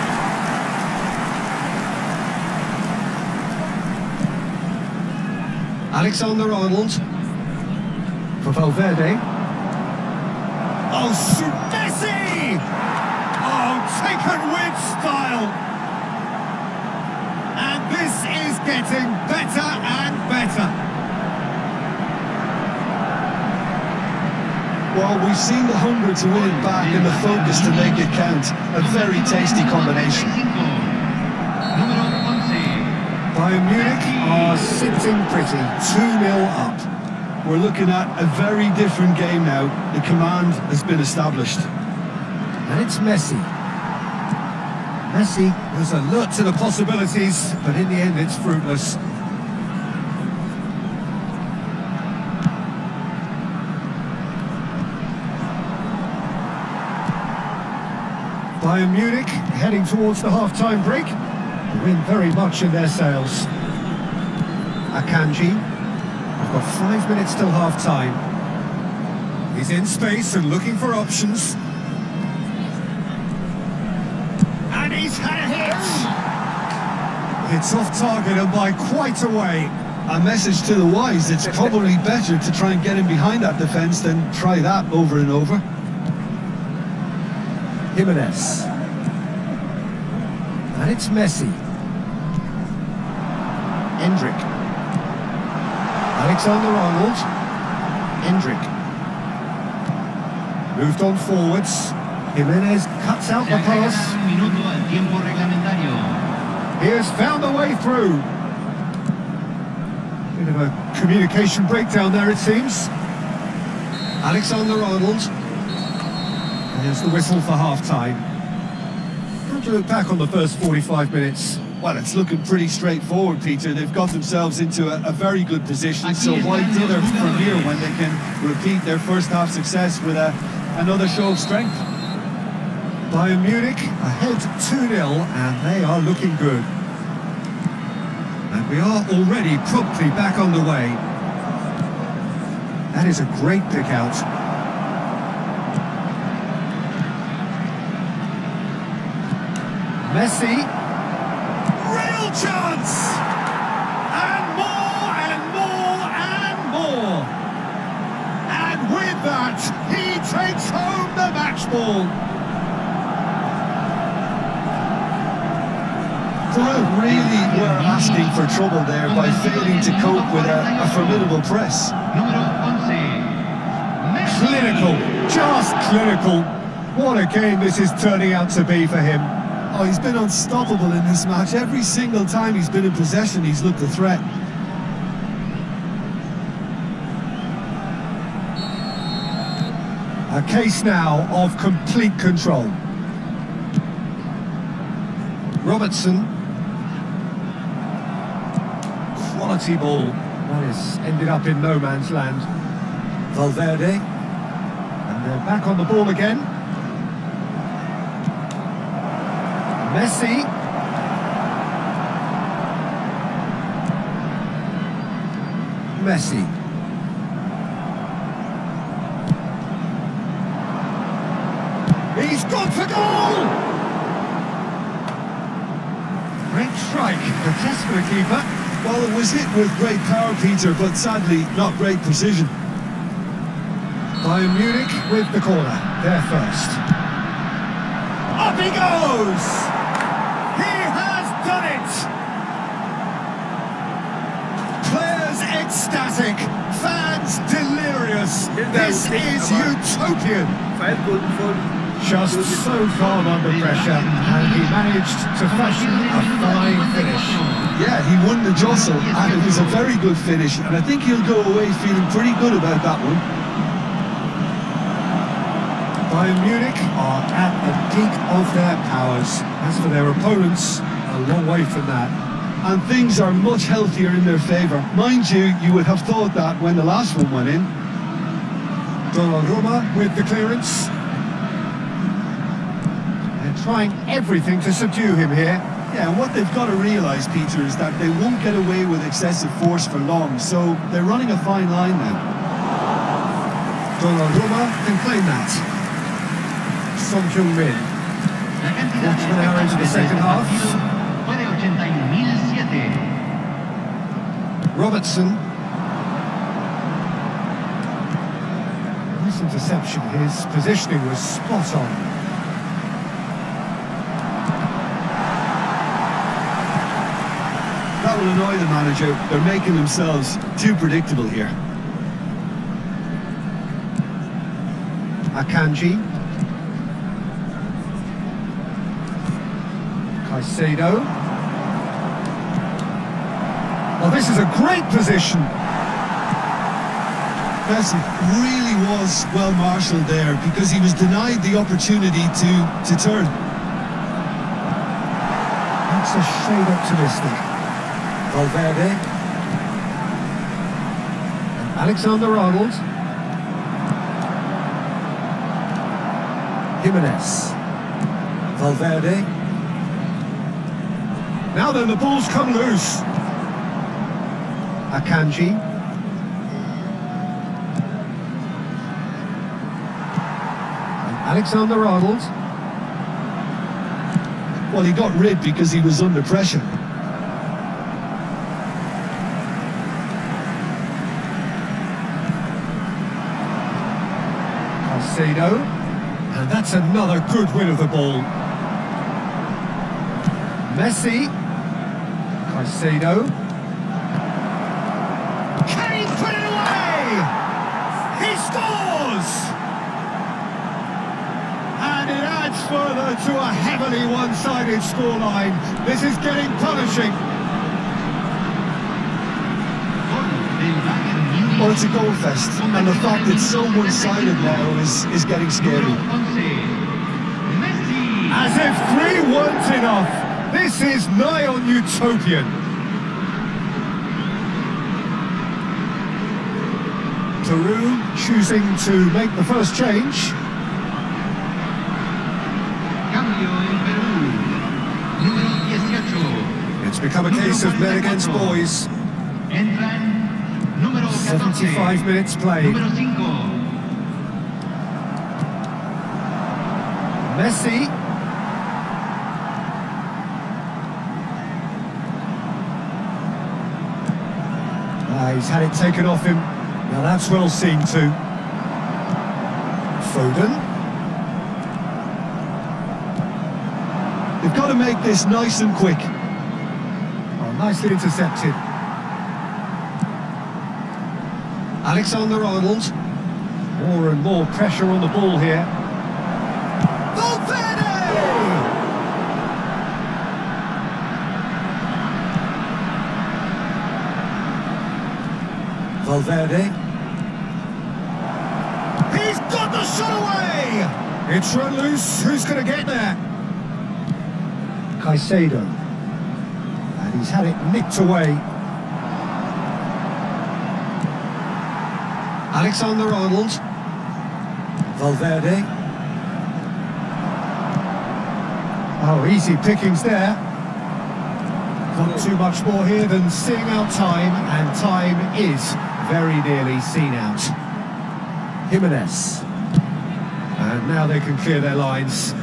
B: Alexander-Arnold for Valverde. Oh, Messi! Oh, taken with style. And this is getting better and better.
C: Well, we've seen the hunger to win it back and the focus to make it count. A very tasty combination.
B: Bayern Munich are sitting pretty, 2-0 up.
C: We're looking at a very different game now. The command has been established.
B: And it's Messi. Messi was alert to the possibilities, but in the end it's fruitless. Bayern Munich heading towards the half-time break. The wind very much in their sails. Akanji. We've got 5 minutes till half-time. He's in space and looking for options. And he's had a hit! It's off target and by quite a way.
C: A message to the wise, it's probably better to try and get in behind that defence than try that over and over.
B: Jimenez. And it's Messi. Endrick. Alexander-Arnold. Endrick. Moved on forwards. Jimenez cuts out the pass. He has found a way through. Bit of a communication breakdown there, it seems. Alexander-Arnold. There's the whistle for half-time. How do you look back on the first 45 minutes?
C: Well, it's looking pretty straightforward, Peter. They've got themselves into a very good position, so why dither from here when they can repeat their first half success with another show of strength?
B: Bayern Munich ahead 2-0 and they are looking good. And we are already promptly back on the way. That is a great pick out. Messi. Real chance! And more and more and more. And with that, he takes home the match ball.
C: They really were asking for trouble there by failing to cope with a formidable press.
B: Clinical, just clinical. What a game this is turning out to be for him.
C: Oh, he's been unstoppable in this match. Every single time he's been in possession, he's looked a threat.
B: A case now of complete control. Robertson. Quality ball. That has ended up in no man's land. Valverde. And they're back on the ball again. Messi. Messi. He's gone for goal! Great strike, the test for the keeper.
C: Well, it was hit with great power, Peter, but sadly, not great precision.
B: Bayern Munich with the corner, they're first. Up he goes! He has done it! Players ecstatic, fans delirious. This is utopian.
A: 5 goals before.
B: Just so calm under pressure, and he managed to fashion a fine finish.
C: Yeah, he won the jostle, and it was a very good finish, and I think he'll go away feeling pretty good about that one.
B: Bayern Munich are at the peak of their powers. As for their opponents, A long way from that.
C: And things are much healthier in their favour. Mind you, you would have thought that when the last one went in.
B: Donnarumma with the clearance. They're trying everything to subdue him here.
C: Yeah, and what they've got to realise, Peter, is that they won't get away with excessive force for long, so they're running a fine line now.
B: Donnarumma can claim that. Son Heung-min. Watch now into the second half.
D: Fue de 81.007.
B: Robertson. Nice interception. His positioning was spot on.
C: That will annoy the manager. They're making themselves too predictable here.
B: Akanji. Caicedo. Oh, this is a great position.
C: Messi really was well marshalled there because he was denied the opportunity to turn.
B: That's a shade optimistic. Valverde. And Alexander-Arnold. Jimenez. Valverde. Now then, the ball's come loose. Akanji. And Alexander-Arnold.
C: Well, he got rid because he was under pressure.
B: Caicedo. And that's another good win of the ball. Messi. Caicedo. Can he put it away? He scores! And it adds further to a heavily one-sided scoreline. This is getting punishing.
C: Well, it's a goal fest, and the fact it's so one-sided now is getting scary.
B: As if 3 weren't enough, this is nigh on utopian. Peru choosing to make the first change.
D: Cambio en Perú. Número 18.
B: It's become a case of men against boys.
D: Entran número 14.
B: 75 minutes played.
D: Número 5.
B: Messi. He's had it taken off him. Now that's well seen too. Foden.
C: They've got to make this nice and quick.
B: Oh, nicely intercepted. Alexander-Arnold. More and more pressure on the ball here. Valverde! Valverde. He's got the shot away! It's run loose. Who's going to get there? Caicedo. And he's had it nicked away. Alexander-Arnold. Valverde. Oh, easy pickings there. Not too much more here than seeing out time, and time is very nearly seen out. Jimenez. And now they can clear their lines.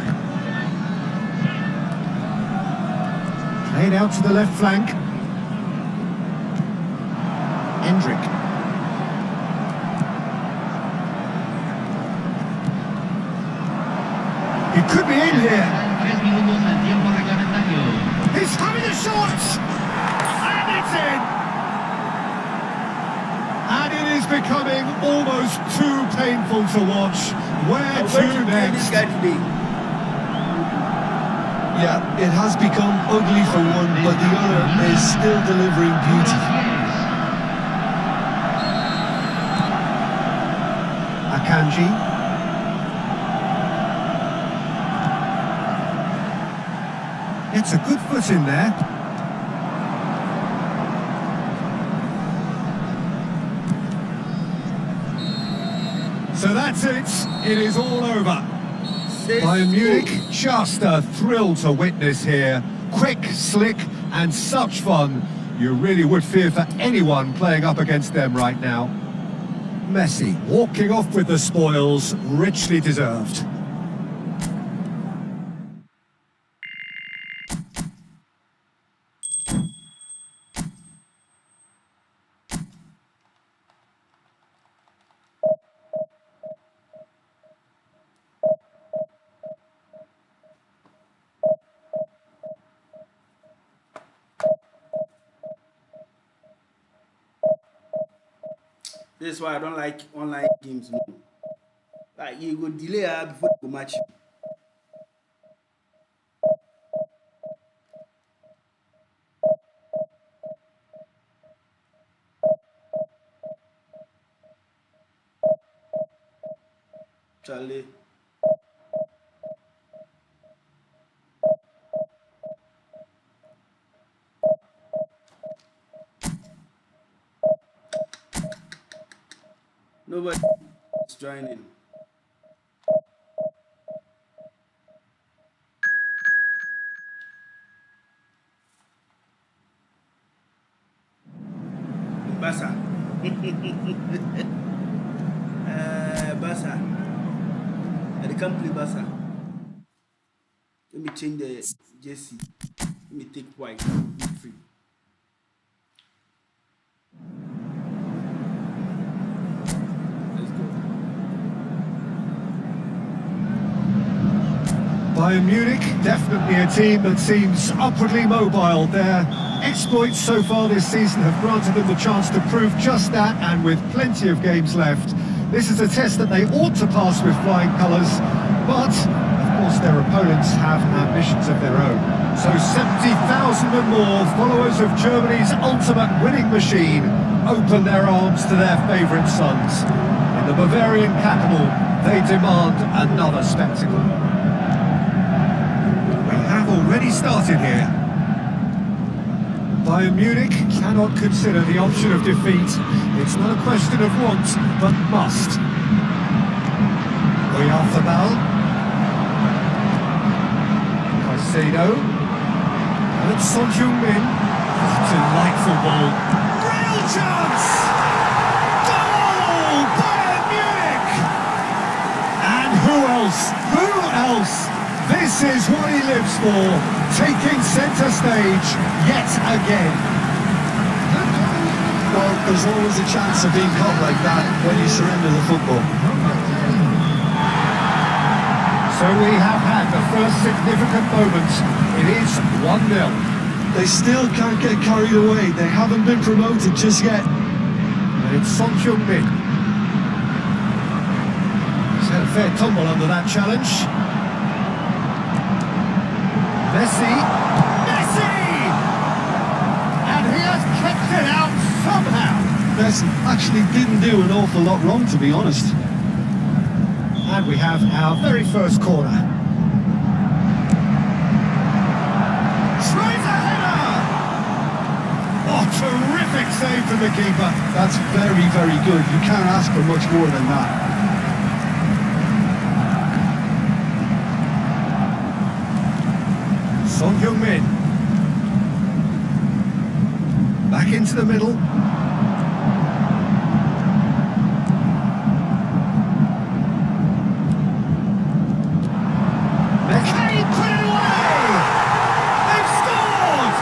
B: Played out to the left flank. Hendrick. He could be in here.
D: 3 minutos al tiempo reglamentario.
B: He's having a shot! And it's in! And it is becoming almost too painful to watch. Where to next?
C: Yeah, it has become ugly for one, but the other is still delivering beauty.
B: Akanji. Gets a good foot in there. So that's it. It is all over. Bayern Munich, just a thrill to witness here. Quick, slick, and such fun. You really would fear for anyone playing up against them right now. Messi walking off with the spoils, richly deserved.
A: This is why I don't like online games. No. Like you go delay before you go match. Charlie. Nobody is joining. Basa. Basa. I can't play Basa. Let me change the jersey. Let me take white. Free.
B: Bayern Munich, definitely a team that seems upwardly mobile. Their exploits so far this season have granted them the chance to prove just that, and with plenty of games left. This is a test that they ought to pass with flying colours, but of course their opponents have ambitions of their own. So 70,000 and more followers of Germany's ultimate winning machine open their arms to their favourite sons. In the Bavarian capital, they demand another spectacle. Already started here. Bayern Munich cannot consider the option of defeat. It's not a question of want, but must. Oyarzabal. Caicedo. And it's Son Heung-min. Delightful ball. Real chance! Goal! Bayern Munich! And who else? Who else? This is what he lives for, taking centre stage yet again.
C: Well, there's always a chance of being caught like that when you surrender the football.
B: So we have had the first significant moment. It is 1-0.
C: They still can't get carried away. They haven't been promoted just yet.
B: And it's Son Heung-min. He's had a fair tumble under that challenge. Messi! And he has kept it out somehow!
C: Messi actually didn't do an awful lot wrong, to be honest.
B: And we have our very first corner. Tries a header! Oh, terrific save from the keeper.
C: That's very, very good. You can't ask for much more than that.
B: Son Heung-min. Back into the middle. McKay put it away! They've scored!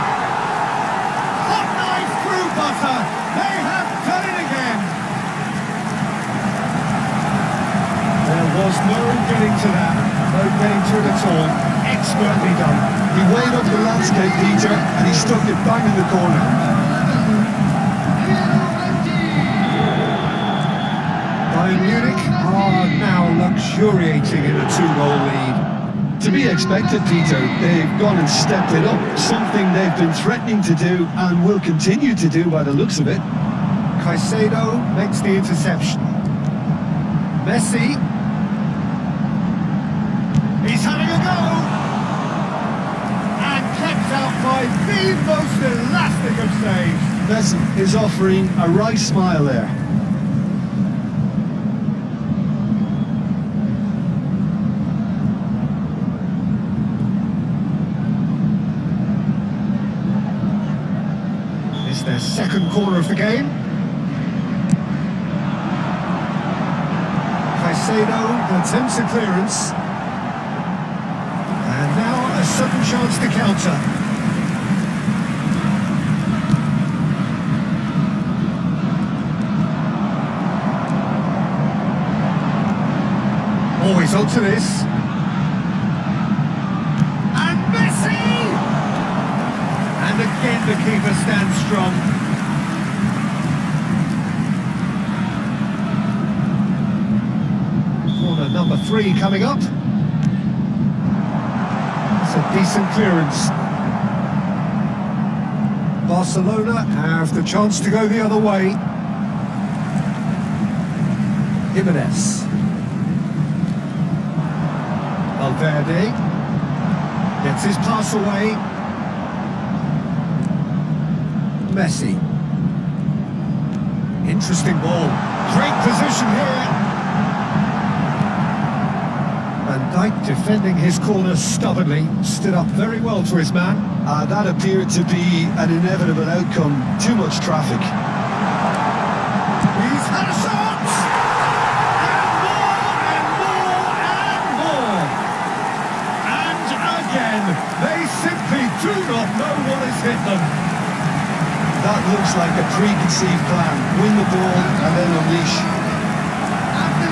B: Hot knife through butter. They have done it again. There was no getting to that. No getting to it at all. Expertly done.
C: He weighed up the landscape, Peter, and he stuck it bang in the corner.
B: Bayern Munich are now luxuriating in a 2-goal lead.
C: To be expected, Peter. They've gone and stepped it up, something they've been threatening to do and will continue to do by the looks of it.
B: Caicedo makes the interception. Messi. He's having a go. And kept save.
C: Messi is offering a right smile there.
B: It's their second corner of the game. Caicedo attempts a clearance. And now a sudden chance to counter. Always on to this. And Messi! And again the keeper stands strong. Corner number 3 coming up. It's a decent clearance. Barcelona have the chance to go the other way. Jimenez. Valverde gets his pass away. Messi. Interesting ball. Great position here. Van Dijk defending his corner stubbornly. Stood up very well to his man.
C: That appeared to be an inevitable outcome. Too much traffic.
B: He's had a shot! They simply do not know what has hit them.
C: That looks like a preconceived plan. Win the ball and then unleash.
D: After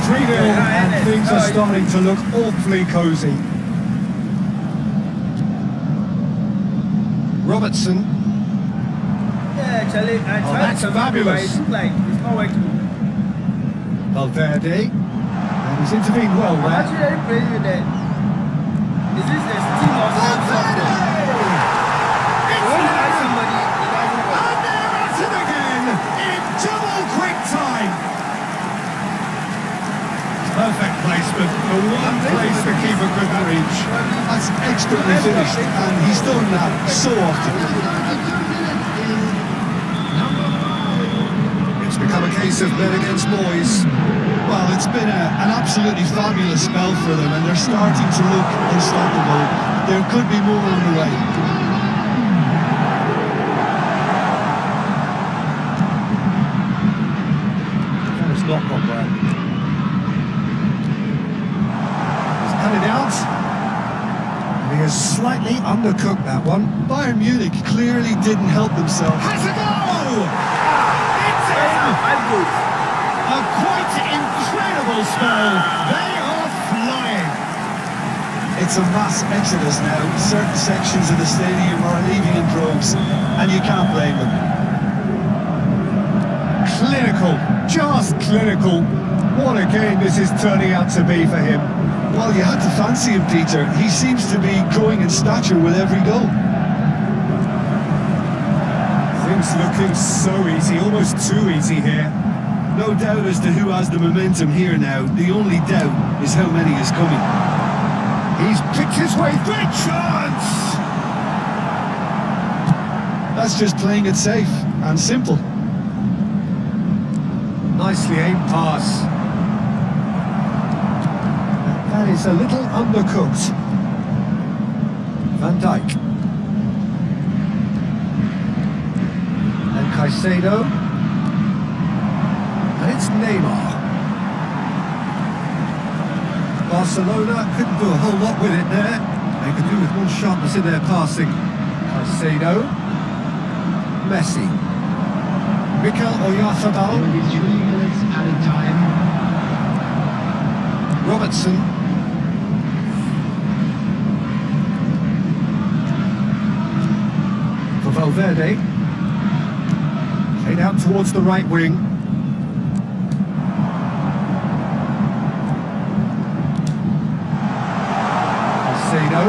D: 28
B: 3-0
D: minutes.
B: and things are starting to look awfully cosy. Robertson.
A: Yeah, Charlie, I
B: Oh,
A: tried
B: that's
A: to
B: fabulous.
A: it looks like it's not working.
B: Valverde. And he's intervened well
A: I'm
B: there.
A: actually very praised with that. Is this a team or something? When you ask somebody, it doesn't work.
B: And they're at it again in double quick time. Perfect placement, the one place the keeper couldn't reach.
C: That's expertly finished, and he's done that so often.
B: It's become a case of men against boys.
C: Well, it's been an absolutely fabulous spell for them, and they're starting to look unstoppable. There could be more on the way.
B: That has not gone well. He's cut it out. And he has slightly undercooked that one.
C: Bayern Munich clearly didn't help themselves.
B: Has a goal! It's in! A quite incredible spell. They are flying.
C: It's a mass exodus now. Certain sections of the stadium are leaving in droves, and you can't blame them.
B: Clinical, just clinical. What a game this is turning out to be for him.
C: Well, you had to fancy him, Peter. He seems to be growing in stature with every goal.
B: Things looking so easy, almost too easy here.
C: No doubt as to who has the momentum here now. The only doubt is how many is coming.
B: He's picked his way through. Chance!
C: That's just playing it safe and simple.
B: Nicely aimed pass. That is a little undercooked. Van Dijk. And Caicedo. And it's Neymar. Barcelona couldn't do a whole lot with it there. They could do with more sharpness in their passing. Caicedo. Messi. Mikel Oyarzabal.
D: 3 minutes added time.
B: Robertson. For Valverde. Played out towards the right wing. Caicedo.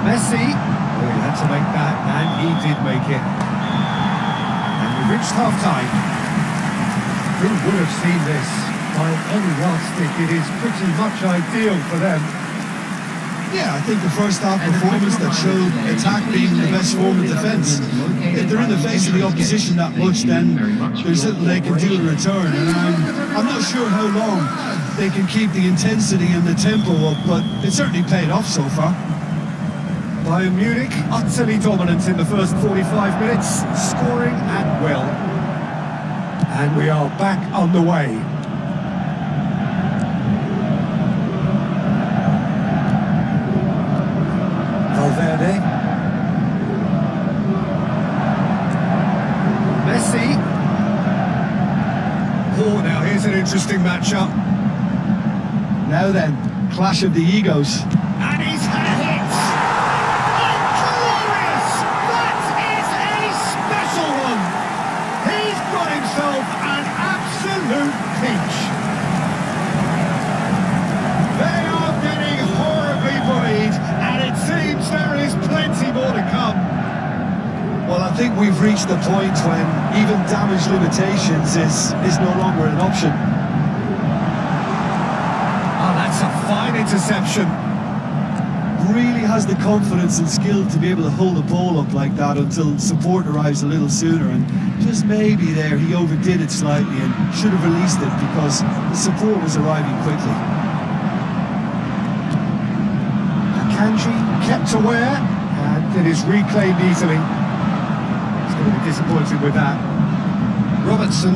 B: Messi. Oh, he had to make that, and he did make it. And we've reached half-time. Who would have seen this? By any yardstick, it is pretty much ideal for them.
C: Yeah, I think the first half performance that showed attack being the best form of defence. If they're in the face of the opposition that much, then there's little they can do in return. And I'm not sure how long they can keep the intensity and the tempo up, but it certainly paid off so far.
B: Bayern Munich utterly dominant in the first 45 minutes, scoring at will. And we are back on the way. Valverde. Messi. Oh, now here's an interesting matchup.
C: Now then, clash of the egos.
B: And he's had a hit! Oh, glorious! That is a special one! He's got himself an absolute pinch. They are getting horribly bullied, and it seems there is plenty more to come.
C: Well, I think we've reached the point when even damage limitations is no longer an option.
B: Oh, that's a fine interception.
C: Really has the confidence and skill to be able to hold the ball up like that until support arrives a little sooner, and just maybe there he overdid it slightly and should have released it because the support was arriving quickly.
B: Kanji kept aware, and it is reclaimed easily. He's going to be disappointed with that. Robertson.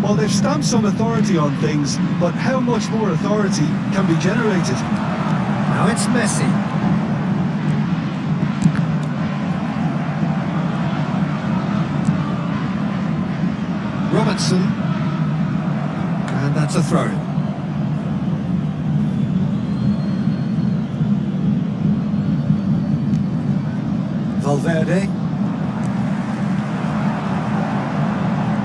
C: Well, they've stamped some authority on things, but how much more authority can be generated?
B: Now it's Messi. Robertson. And that's a throw. Valverde.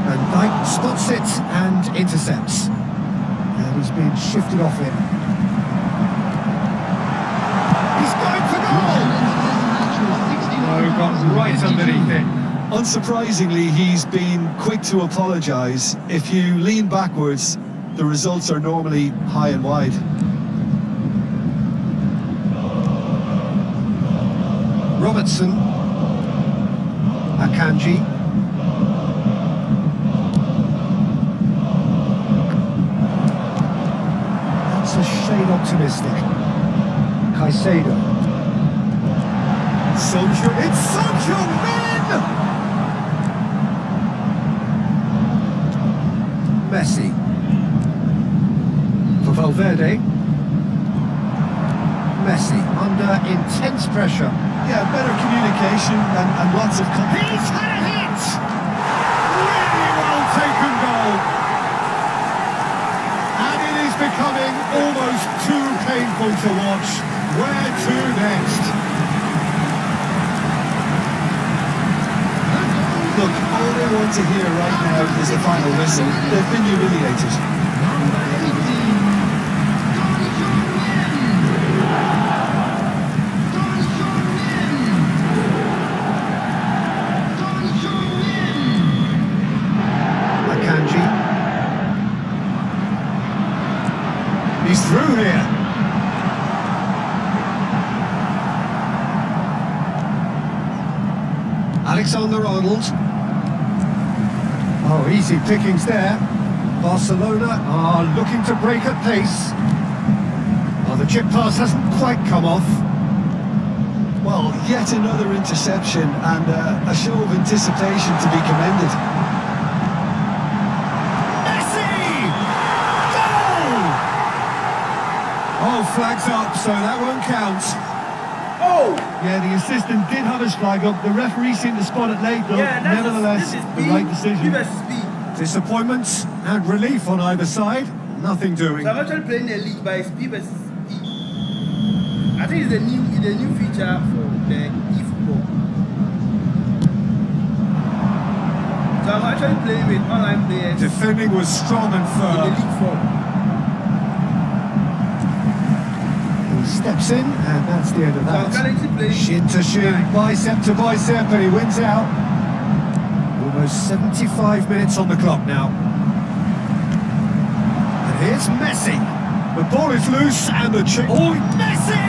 B: And Dyke spots it and intercepts. And he's been shifted off it. He's going for goal! Oh, got right underneath it.
C: Unsurprisingly, he's been quick to apologise. If you lean backwards, the results are normally high and wide.
B: Robertson. Akanji. That's a shade optimistic. Caicedo. Sancho. It's Sancho Min! Messi. For Valverde. Messi under intense pressure.
C: Yeah, better communication and lots of...
B: He's had a hit! Really well taken goal. And it is becoming almost too painful to watch. Where to next?
C: Look, all they want to hear right now is the final whistle. They've been humiliated.
B: He's through here. Alexander-Arnold. Oh, easy pickings there. Barcelona are looking to break at pace. Oh, the chip pass hasn't quite come off.
C: Well, yet another interception and a show of anticipation to be commended.
B: Oh, flags up, so that won't count.
A: Oh!
B: Yeah, the assistant did have his flag up. The referee seemed to spot it late, though.
A: Yeah,
B: nevertheless, the right decision.
A: B.
B: Disappointment and relief on either side. Nothing doing.
A: So I'm actually playing a league by B versus B. I think it's a new feature for the eFootball. So I'm actually playing with online players.
B: Defending was strong and firm.
A: In the league form.
B: Steps in, and that's the end of that.
A: So I'm currently playing
B: Shin to shin, bicep to bicep, and he wins out. Almost 75 minutes on the clock now. Here's Messi. The ball is loose and the chip. Oh, Messi!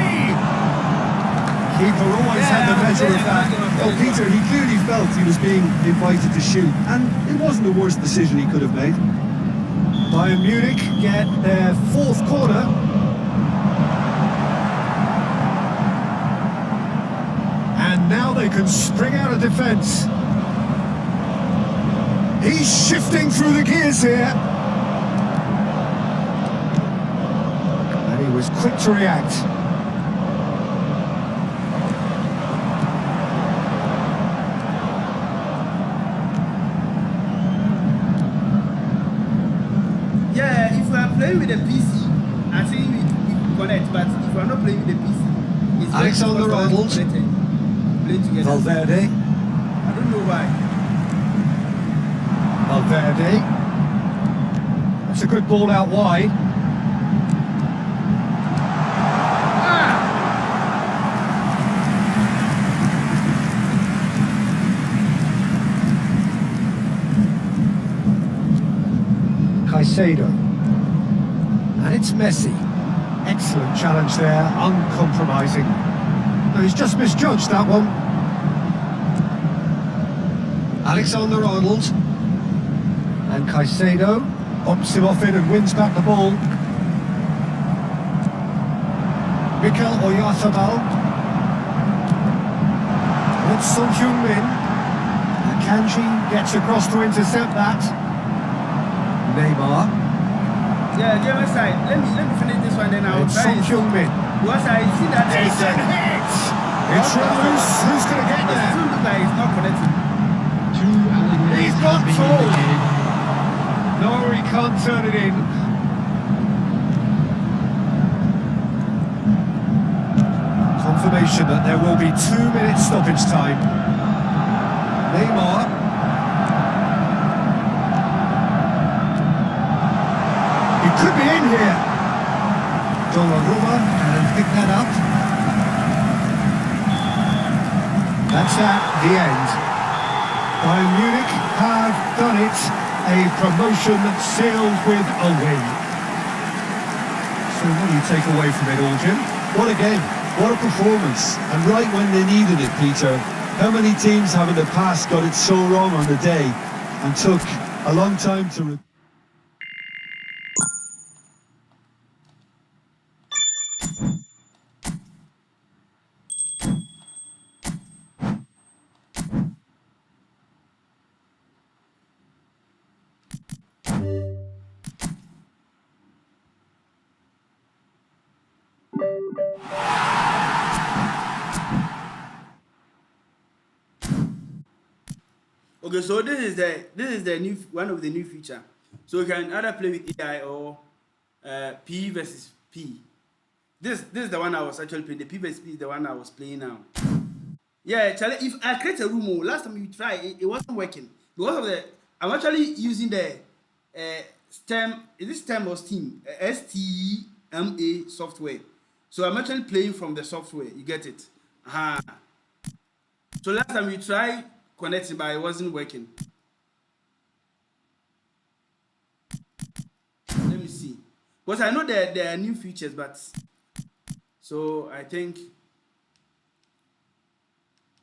B: Keeper always had the measure of that.
C: Well, Peter, he clearly felt he was being invited to shoot, and it wasn't the worst decision he could have made.
B: Bayern Munich get their fourth corner. And now they can spring out of defence. He's shifting through the gears here. And he was quick to react.
A: Yeah, if we are playing with a PC, I think we connect. But if we are not playing with a PC, it's very
C: Alexander-Arnold.
A: Play together.
B: Valverde.
A: I don't know why.
B: Valverde. That's a good ball out wide. Caicedo. And it's Messi. Excellent challenge there, uncompromising. No, he's just misjudged that one.
C: Alexander-Arnold.
B: And Caicedo opts him off in and wins back the ball. Mikel Oyarzabal. It's Son Heung-min. Kanji gets across to intercept that. Neymar.
A: Yeah, the other side. Let me finish this one, then I will
B: It's
A: try
B: Son
A: and see.
B: Heung-min.
A: Because I see that
B: Decent hit! It's Rose. Who's going to get
A: it
B: there?
A: still looks like it's not connected.
D: Two alligators
B: He's
D: have
B: got
D: been
B: through.
D: indicated.
B: No, he can't turn it in. Confirmation that there will be 2 minutes stoppage time. Neymar. He could be in here. Donnarumma can pick that up. That's at the end. Bayern Munich have done it. A promotion sealed with a win. So what do you take away from it all, Jim?
C: What a game, what a performance, and right when they needed it, Peter. How many teams have in the past got it so wrong on the day and took a long time to...
A: Okay, so this is the new one of the new feature. So you can either play with AI or P versus P. This is the one I was actually playing. The P versus P is the one I was playing now. Yeah, Charlie, if I create a room, last time you tried, it wasn't working because of the. I'm actually using the STEM. Is this STEM or Steam? STEMA software. So I'm actually playing from the software. You get it? So last time we tried connecting, but it wasn't working. Let me see. Because I know there are new features, but so I think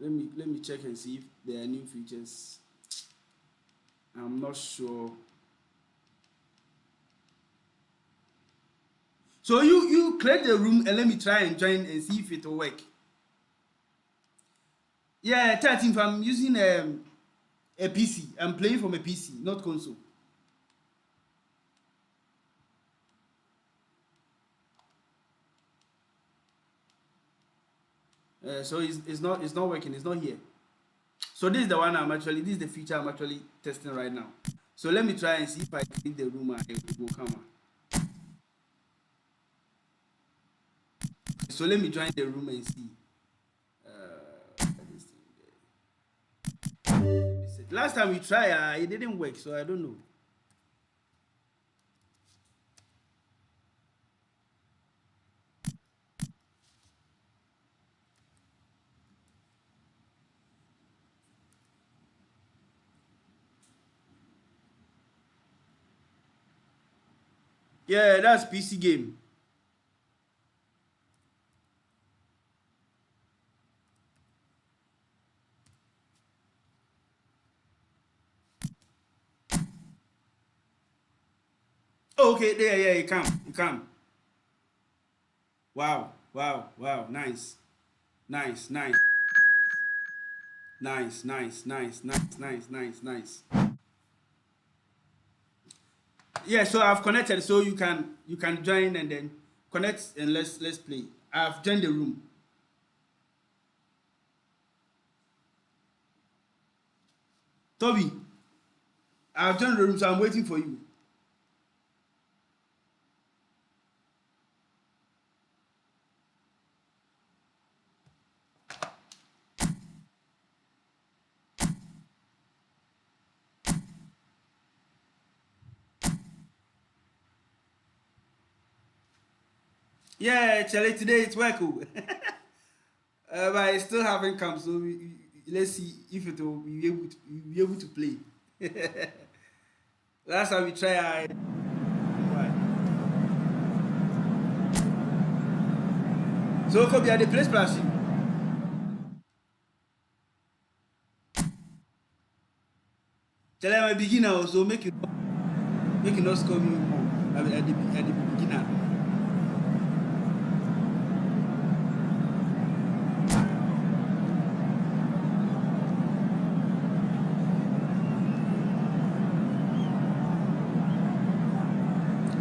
A: let me check and see if there are new features. I'm not sure. So you create the room and let me try and join and see if it will work. Yeah, 13. I'm using a PC. I'm playing from a PC, not console. So it's not working. It's not here. So this is the one this is the feature I'm actually testing right now. So let me try and see if I click the room and it will come on. So let me join the room and see. Last time we tried, it didn't work, so I don't know. Yeah, that's PC game. Oh, okay, there, yeah, you come. Wow, nice. Nice. Yeah, so I've connected, so you can join and then connect and let's play. I've joined the room. Toby, I've joined the room, so I'm waiting for you. Yeah, Charlie, today it's work. But I still haven't come, so let's see if it will be able to play. Last time we try. So Kobe, are the place splashing? Tell I'm a beginner, so make it not score me more. I mean, at the beginner.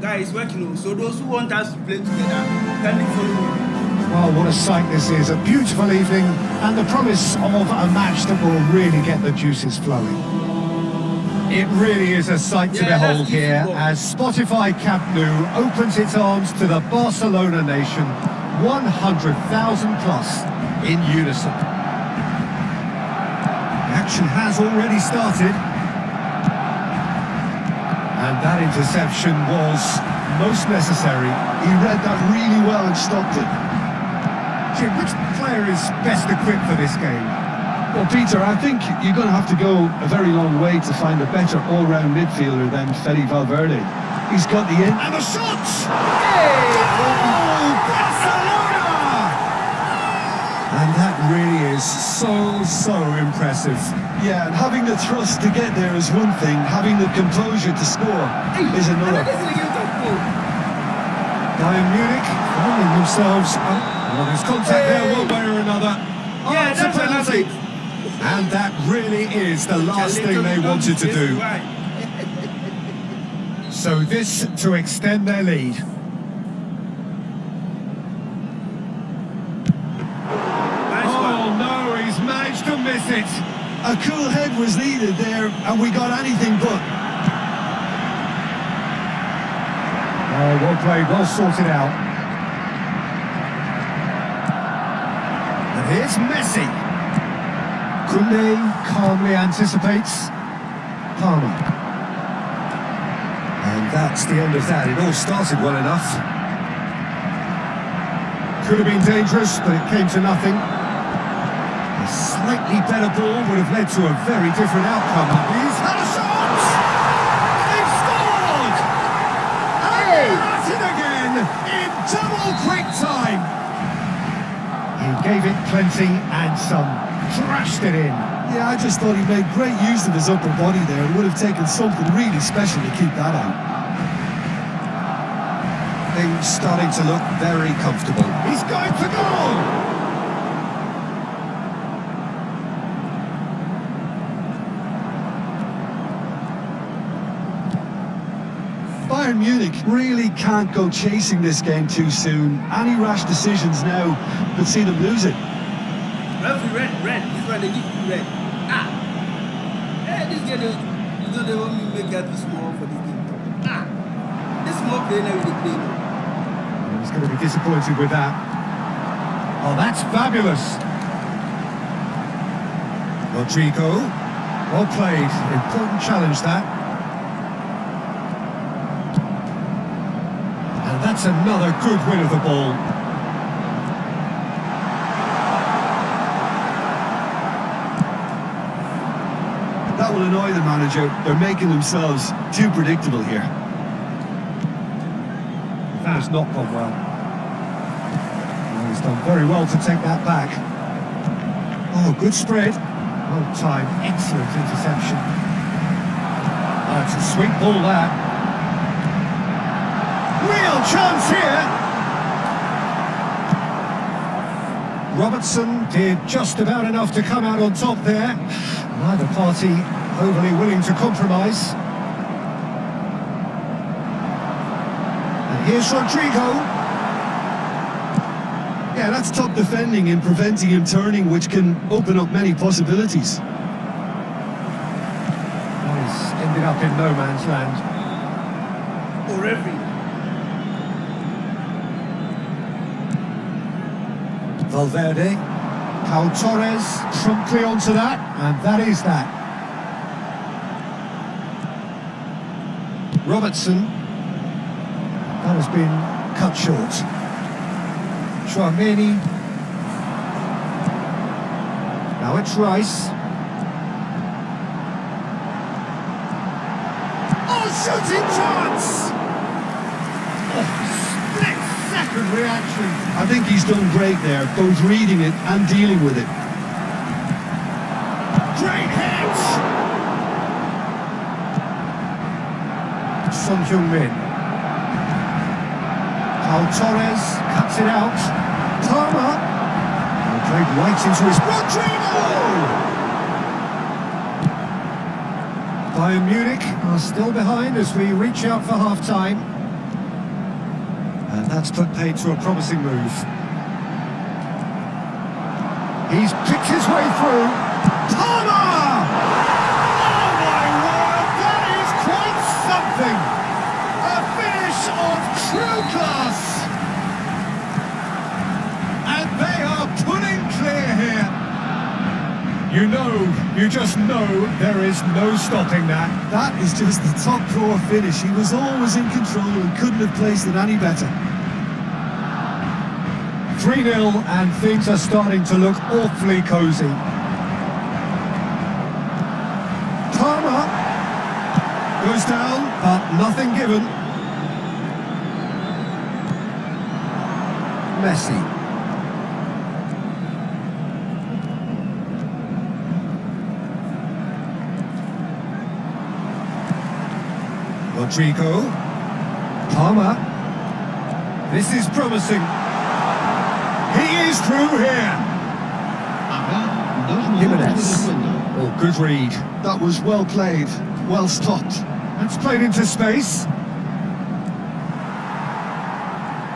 A: Guys, working. So those who want us to play together, can you follow me?
B: Well, what a sight this is. A beautiful evening and the promise of a match that will really get the juices flowing. It really is a sight to behold here as Spotify Camp Nou opens its arms to the Barcelona nation, 100,000 plus in unison. The action has already started. And that interception was most necessary. He read that really well and stopped it. Jim, which player is best equipped for this game?
C: Well, Peter, I think you're going to have to go a very long way to find a better all-round midfielder than Fede Valverde. He's got the in...
B: And the shots! Hey! Goal! Barcelona! And that really is so impressive.
C: Yeah, and having the thrust to get there is one thing, having the composure to score is another.
B: Bayern Munich finding themselves up. Well, there's contact there one way or another.
A: Yeah, that's a penalty.
B: And that really is the last thing they wanted to do. So this to extend their lead. Oh no, he's managed to miss it.
C: A cool head was needed there, and we got anything but.
B: Oh, well played, well sorted out. And here's Messi. Koundé calmly anticipates. Palmer. And that's the end of that. It all started well enough. Could have been dangerous, but it came to nothing. A slightly better ball would have led to a very different outcome. He's had a shot! They've scored! And at it again in double quick time. He gave it plenty and some. Thrashed it in.
C: Yeah, I just thought he made great use of his upper body there. It would have taken something really special to keep that out.
B: Things starting to look very comfortable. He's going for goal!
C: Bayern Munich really can't go chasing this game too soon. Any rash decisions now could see them lose it.
A: Red. This one they give you red. This game they want me to make that too small for this game. This small player now they play.
B: He's going to be disappointed with that. Oh, that's fabulous. Rodrigo. Well played. Important challenge that. And that's another good win of the ball.
C: That will annoy the manager. They're making themselves too predictable here.
B: has not gone well. Well, he's done very well to take that back. Oh, good spread. Well timed, excellent interception. That's a sweet ball, that. Real chance here. Robertson did just about enough to come out on top there. Neither party overly willing to compromise. And here's Rodrigo.
C: Yeah, that's top defending and preventing him turning, which can open up many possibilities.
B: Well, he's ended up in no man's land. Valverde. Pau Torres promptly onto that, and that is that. Robertson. That has been cut short. Chouameni. Now it's Rice. Oh, shooting chance! Oh, split-second reaction.
C: I think he's done great there, both reading it and dealing with it.
B: Great hit! Son Heung-min. Pau Torres cuts it out. Palmer. Played right into his... Rodrigo! Bayern Munich are still behind as we reach out for half-time. And that's put paid to a promising move. He's picked his way through. Palmer! Oh my word, that is quite something! A finish of true class! And they are pulling clear here. You just know there is no stopping that.
C: That is just the top drawer finish. He was always in control and couldn't have placed it any better.
B: 3-0 and things are starting to look awfully cosy. Palmer goes down, but nothing given. Messi. Rodrigo. Palmer. This is promising. He is through here. Jimenez. Oh, good read.
C: That was well played, well stopped.
B: That's played into space.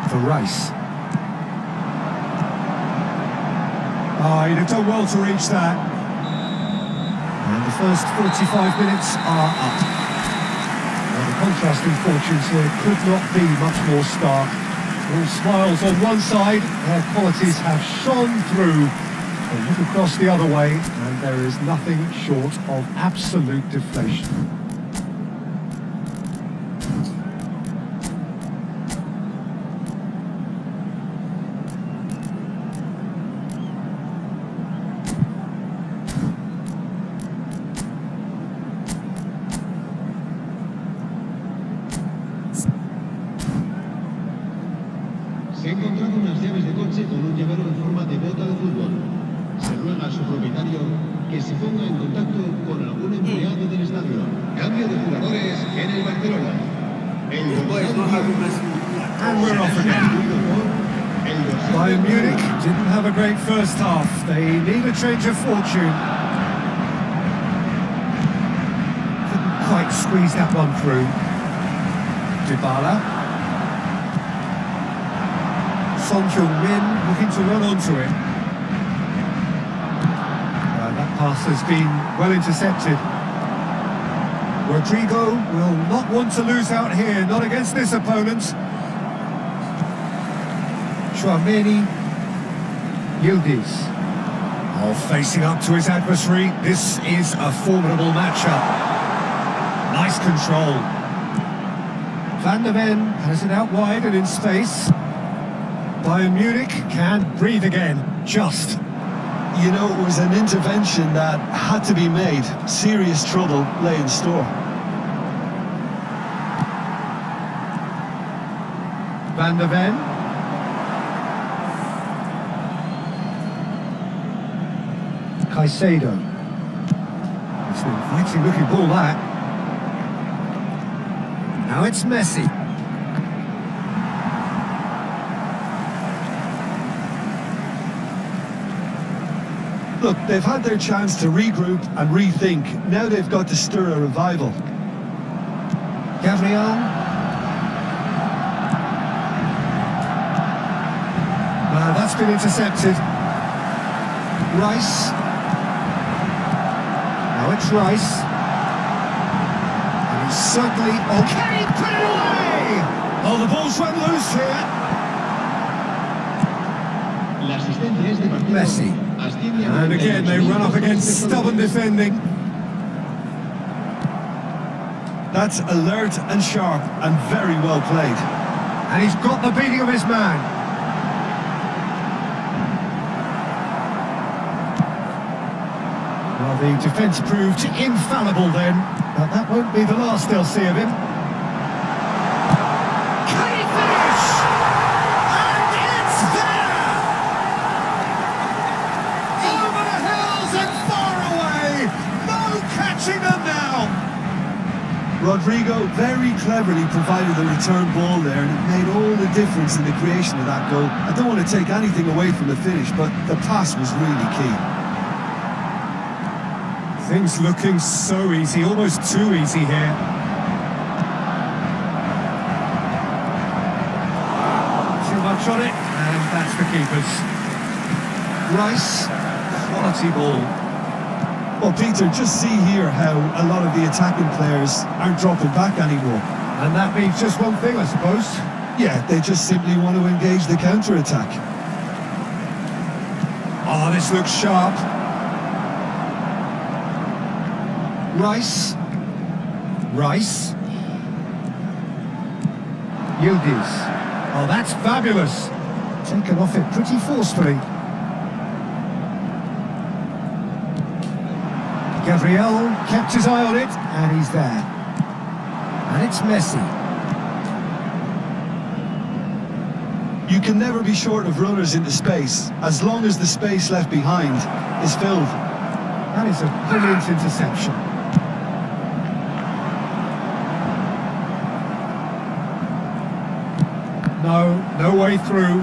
B: For Rice. Ah, he'd have done well to reach that. And the first 45 minutes are up. Now the contrasting fortunes here could not be much more stark. All smiles on one side, their qualities have shone through. A look across the other way, and there is nothing short of absolute deflation.
D: Se ha encontrado unas llaves de coche con un llavero en forma de bota de fútbol. Se ruega a su propietario que se ponga en contacto con algún empleado del estadio. Cambio de jugadores en el Barcelona.
B: And we're off again. Bayern Munich didn't have a great first half. They need a change of fortune. Couldn't quite squeeze that one through. Dybala. Son Heung-min looking to run onto it. That pass has been well intercepted. Rodrigo will not want to lose out here, not against this opponent. Chouameni. Yildiz. Oh, facing up to his adversary. This is a formidable matchup. Nice control. Van der Ven has it out wide and in space. Bayern Munich can breathe again, just.
C: You know, it was an intervention that had to be made. Serious trouble lay in store.
B: Van der Ven. Caicedo. It's an inviting looking ball, that. Now it's Messi.
C: Look, they've had their chance to regroup and rethink. Now they've got to stir a revival.
B: Gabriel. Well, that's been intercepted. Rice. Now it's Rice. And he's certainly... Oh, can he put it away? Oh, the ball's run loose here.
D: La asistencia es de partido.
B: Messi. And again, they run up against stubborn defending.
C: That's alert and sharp and very well played.
B: And he's got the beating of his man. Well, the defence proved infallible then, but that won't be the last they'll see of him. Can he finish? And it's there! Over the hills and far away! No catching them now!
C: Rodrigo very cleverly provided the return ball there, and it made all the difference in the creation of that goal. I don't want to take anything away from the finish, but the pass was really key.
B: Things looking so easy, almost too easy here. Too much on it, and that's for keepers. Rice, quality ball.
C: Well, Peter, just see here how a lot of the attacking players aren't dropping back anymore.
B: And that means just one thing, I suppose.
C: Yeah, they just simply want to engage the counter-attack.
B: Oh, this looks sharp. Rice. Rice. Yildiz. Oh, that's fabulous. Taken off it pretty forcefully. Gabriel kept his eye on it, and he's there. And it's Messi.
C: You can never be short of runners into space, as long as the space left behind is filled.
B: That is a brilliant interception. No way through.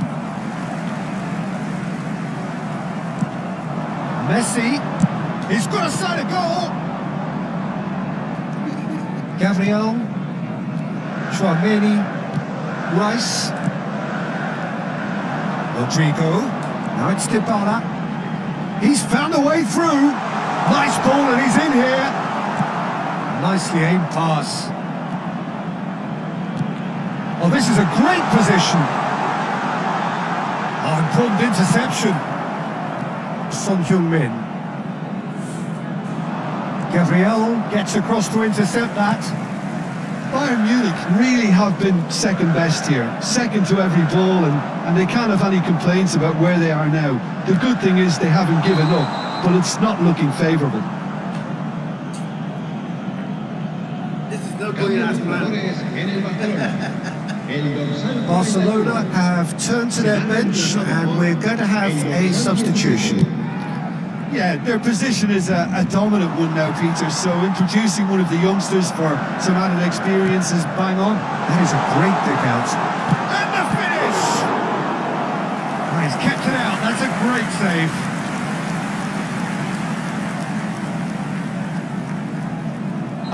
B: Messi. He's got a side of goal. Gabriel. Chouameni. Rice. Rodrigo. Now it's Dybala. He's found a way through. Nice ball and he's in here. Nicely aimed pass. Oh, this is a great position. Oh, important interception. Son Heung-min. Gabriel gets across to intercept that.
C: Bayern Munich really have been second best here, second to every ball, and they can't have any complaints about where they are now. The good thing is they haven't given up, but it's not looking favourable.
A: This is not going as planned.
B: Barcelona have turned to their bench and we're going to have a substitution.
C: Yeah, their position is a dominant one now, Peter, so introducing one of the youngsters for some added experience is bang on.
B: That is a great dig out. And the finish! Oh, he's kept it out, that's a great save.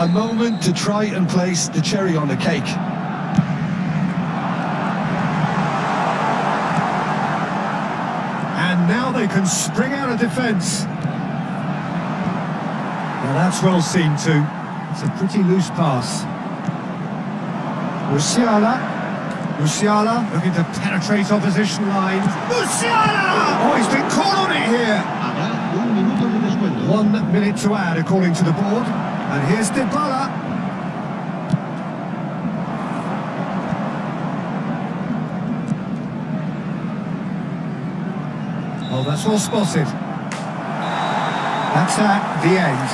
C: A moment to try and place the cherry on the cake.
B: And now they can spring out of defence. Well, that's well seen too. It's a pretty loose pass. Musiala looking to penetrate opposition lines. Musiala! Oh, he's been caught on it here. 1 minute to add according to the board. And here's Dybala. Oh, that's well spotted. That's at the end.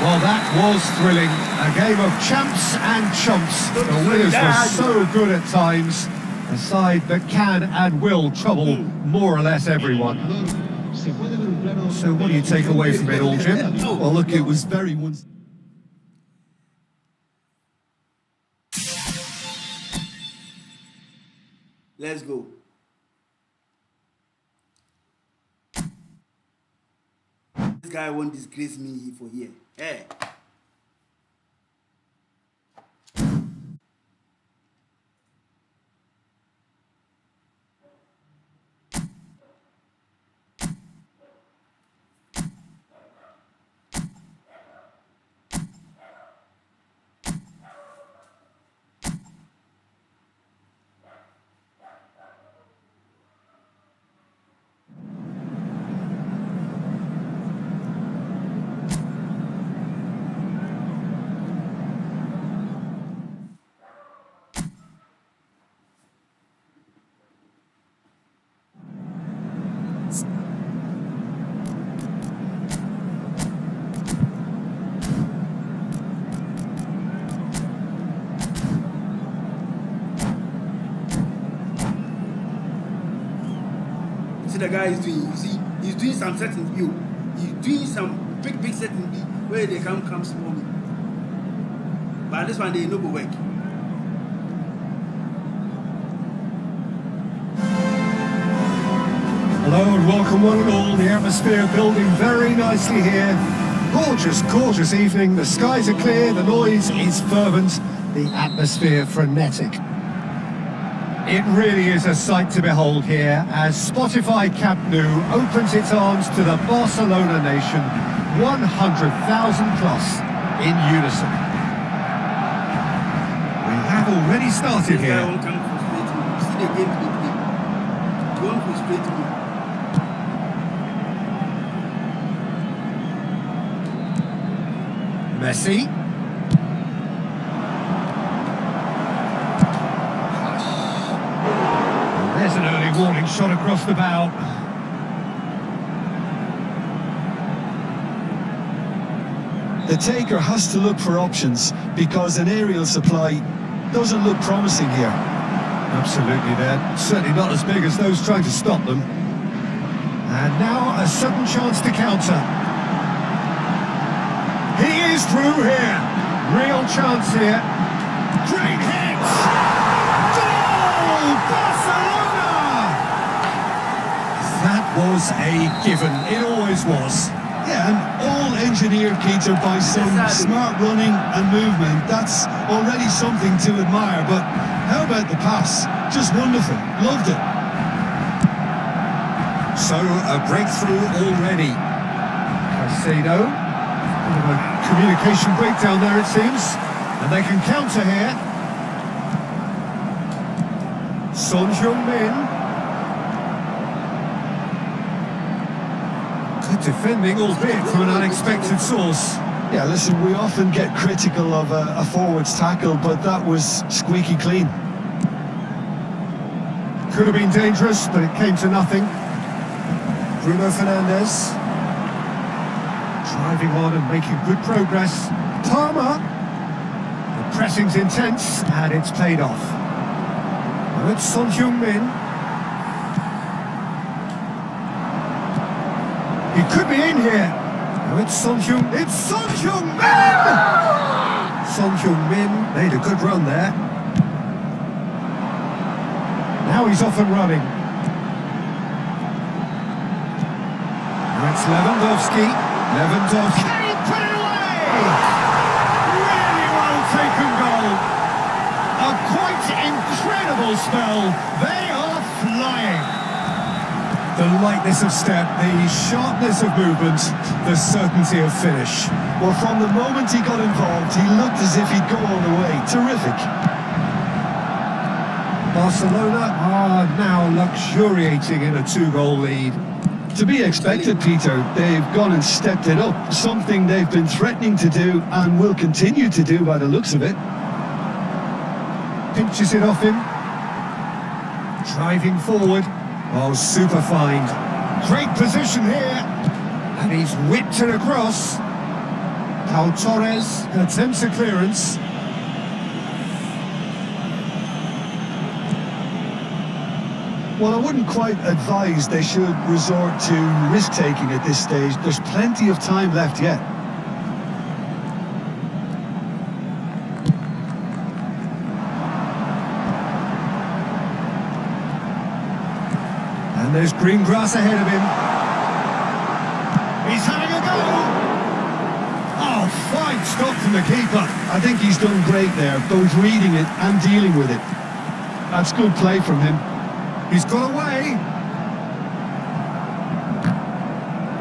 B: Well, that was thrilling. A game of champs and chumps. The winners were so good at times. A side that can and will trouble more or less everyone. So what do you take away from it all, Jim?
C: Well, look, it was very one.
A: Let's go. This guy won't disgrace me for here. Hey. See the guy is doing, you see, he's doing some setting view. He's doing some big setting view where they come small. But this one they no go work.
B: Hello and welcome one and all. The atmosphere building very nicely here. Gorgeous, gorgeous evening. The skies are clear, the noise is fervent, the atmosphere frenetic. It really is a sight to behold here as Spotify Camp Nou opens its arms to the Barcelona nation, 100,000 plus in unison. We have already started
A: This guy
B: here.
A: won't come frustrate me. You see the game they play. He won't frustrate me.
B: Messi. There's an early warning shot across the bow.
C: The taker has to look for options because an aerial supply doesn't look promising here.
B: Absolutely, they're certainly not as big as those trying to stop them. And now a sudden chance to counter. He is through here. Real chance here. Great hit! Goal! Barcelona! That was a given. It always was.
C: Yeah, and all engineered, Peter, by some smart running and movement. That's already something to admire, but how about the pass? Just wonderful. Loved it.
B: So, a breakthrough already. Caicedo. Bit of a communication breakdown there, it seems. And they can counter here. Son Heung-min. Good defending, albeit from an unexpected source.
C: Yeah, listen, we often get critical of a forward's tackle, but that was squeaky clean.
B: Could have been dangerous, but it came to nothing. Bruno Fernandes. Driving on and making good progress. Palmer. The pressing's intense, and it's paid off. Now it's Son Heung-min. He could be in here. Now it's Son Heung-min. It's Son Heung-min! Son Heung-min made a good run there. Now he's off and running. Now it's Lewandowski. Lewandowski. Can he put it away? Really well taken goal. A quite incredible spell. They are flying. The lightness of step, the sharpness of movement, the certainty of finish.
C: Well, from the moment he got involved, he looked as if he'd go all the way. Terrific.
B: Barcelona are now luxuriating in a 2-goal lead.
C: To be expected, Peter. They've gone and stepped it up. Something they've been threatening to do and will continue to do by the looks of it.
B: Pinches it off him. Driving forward. Oh, super find. Great position here. And he's whipped it across. Pau Torres attempts a clearance.
C: Well, I wouldn't quite advise they should resort to risk-taking at this stage. There's plenty of time left yet.
B: And there's green grass ahead of him. He's having a go! Oh, fine stop from the keeper.
C: I think he's done great there, both reading it and dealing with it. That's good play from him.
B: He's got away.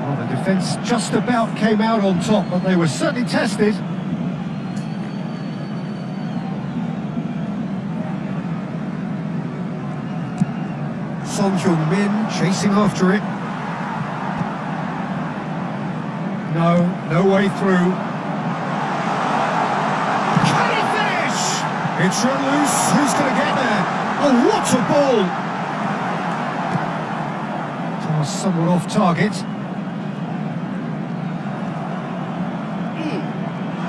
B: Well, the defence just about came out on top, but they were certainly tested. Son Heung-min chasing after it. No way through. Can he finish? It's run loose. Who's going to get there? Oh, what a ball! Pass somewhat off target.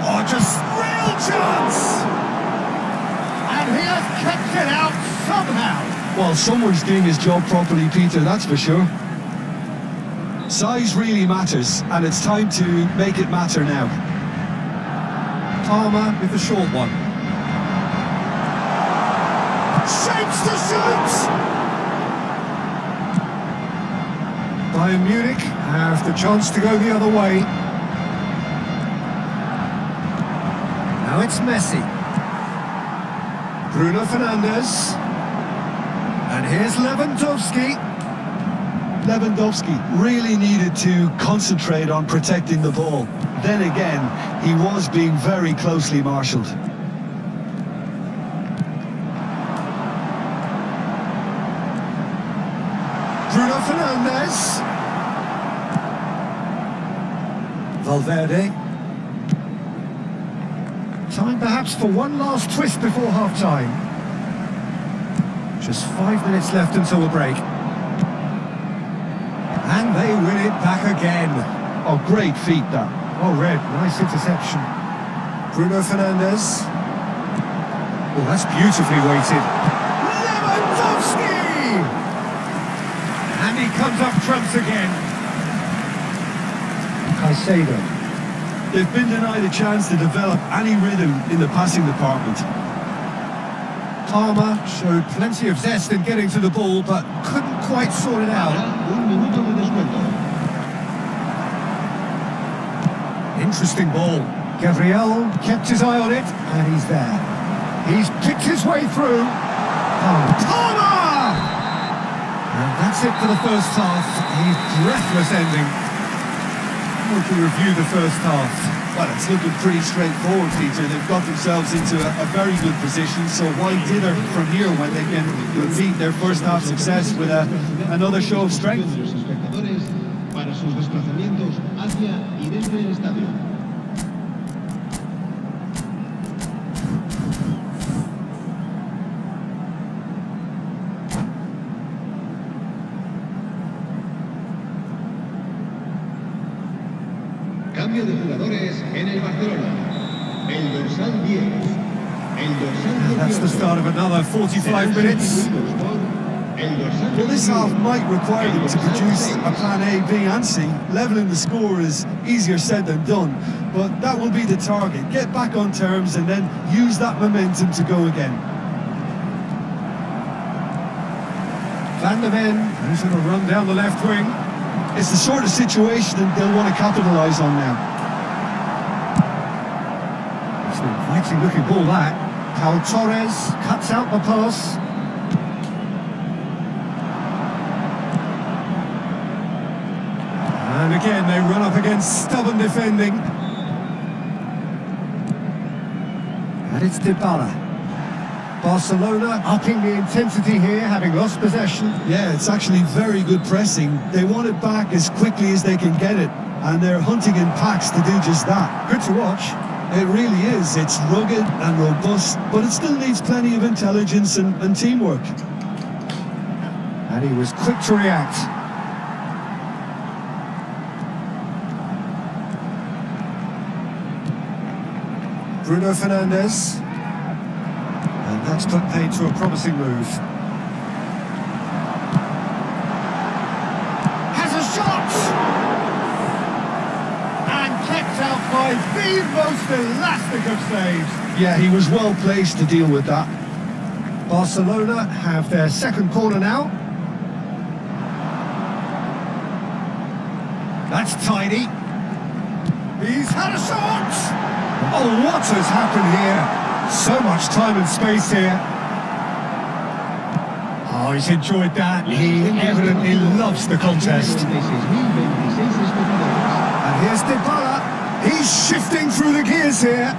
B: Oh, just real chance! And he has kept it out somehow.
C: Well, someone's doing his job properly, Peter, that's for sure. Size really matters, and it's time to make it matter now.
B: Palmer with the short one. Shapes to shoot! Bayern Munich have the chance to go the other way. Now it's Messi. Bruno Fernandes. And here's Lewandowski.
C: Lewandowski really needed to concentrate on protecting the ball. Then again, he was being very closely marshalled.
B: Bruno Fernandes. Valverde. Time perhaps for one last twist before half-time. Just 5 minutes left until the break. And they win it back again.
C: Oh, great feat that.
B: Oh, Red, nice interception. Bruno Fernandes. Oh, that's beautifully weighted. Lewandowski! And he comes up trumps again. Caicedo.
C: They've been denied a chance to develop any rhythm in the passing department.
B: Palmer showed plenty of zest in getting to the ball, but couldn't quite sort it out.
D: Un minuto de descuento.
B: Interesting ball. Gabriel kept his eye on it, and he's there. He's picked his way through. Palmer! And that's it for the first half. A breathless ending. We'll review the first half.
C: Well, it's looking pretty straightforward, Peter. They've got themselves into a very good position, so why dither from here when they can repeat their first half success with another show of strength?
D: Los espectadores para sus desplazamientos hacia y desde el estadio. Cambio de jugadores en el Barcelona. El dorsal 10. El dorsal 10.
B: That's the start of another 45 minutes.
C: Well, this half might require them to produce a plan A, B and C. Levelling the score is easier said than done, but that will be the target. Get back on terms and then use that momentum to go again.
B: Van der Ven, who's going to run down the left wing.
C: It's the sort of situation that they'll want to capitalise on now.
B: It's an inviting looking ball that. Pau Torres cuts out the pass. And again they run up against stubborn defending. And it's Dybala. Barcelona upping the intensity here, having lost possession.
C: Yeah, it's actually very good pressing. They want it back as quickly as they can get it, and they're hunting in packs to do just that.
B: Good to watch.
C: It really is. It's rugged and robust, but it still needs plenty of intelligence and teamwork.
B: And he was quick to react. Bruno Fernandes. And that's put paid to a promising move. The most elastic of saves.
C: Yeah, he was well placed to deal with that.
B: Barcelona have their second corner now. That's tidy. He's had a shot! Oh, what has happened here? So much time and space here. Oh, he's enjoyed that. He evidently loves the contest. And here's Dybala. He's shifting through the gears here.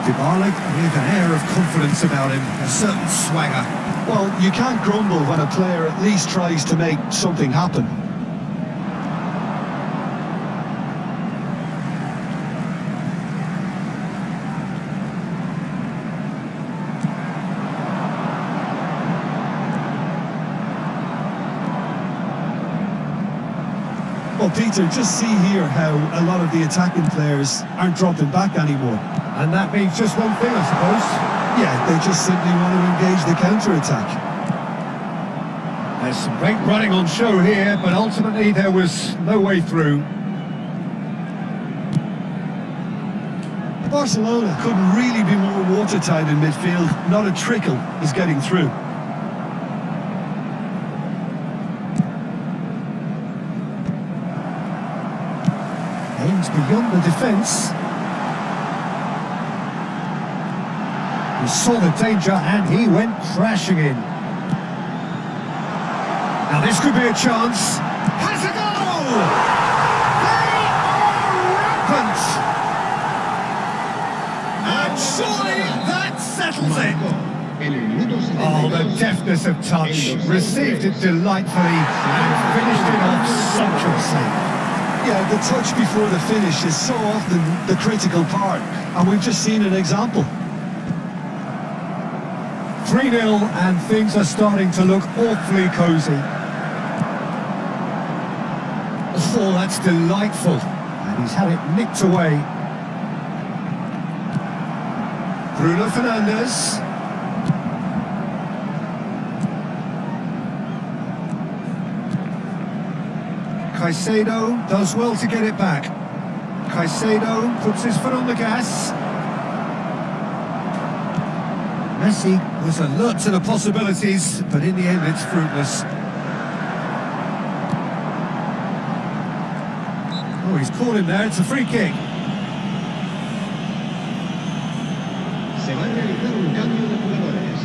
B: Dybala with an air of confidence about him, a certain swagger.
C: Well, you can't grumble when a player at least tries to make something happen. Well, Peter, just see here how a lot of the attacking players aren't dropping back anymore.
B: And that means just one thing, I suppose.
C: Yeah, they just simply want to engage the counter-attack.
B: There's some great running on show here, but ultimately there was no way through.
C: Barcelona couldn't really be more watertight in midfield. Not a trickle is getting through.
B: Aims beyond the defence. He saw the danger and he went crashing in. Now this could be a chance. Has a goal! They are rampant! And surely that settles it. Oh, the deftness of touch. Received it delightfully and finished it off sumptuously.
C: Yeah, the touch before the finish is so often the critical part, and we've just seen an example.
B: 3-0 and things are starting to look awfully cosy. Oh, that's delightful. And he's had it nicked away. Bruno Fernandes. Caicedo does well to get it back. Caicedo puts his foot on the gas. Messi was alert to the possibilities, but in the end it's fruitless. Oh, he's caught him there, it's a free kick.
D: Se va a realizar un cambio de jugadores.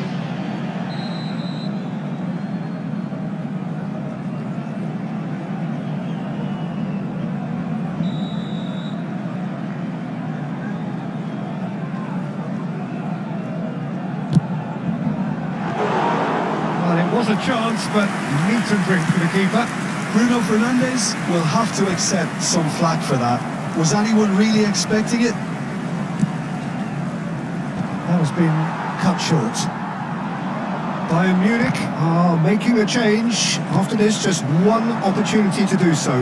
B: Well, it was a chance, but meat and drink for the keeper.
C: Bruno Fernandes will have to accept some flack for that. Was anyone really expecting it?
B: That has been cut short. Bayern Munich are making a change. After this, just one opportunity to do so.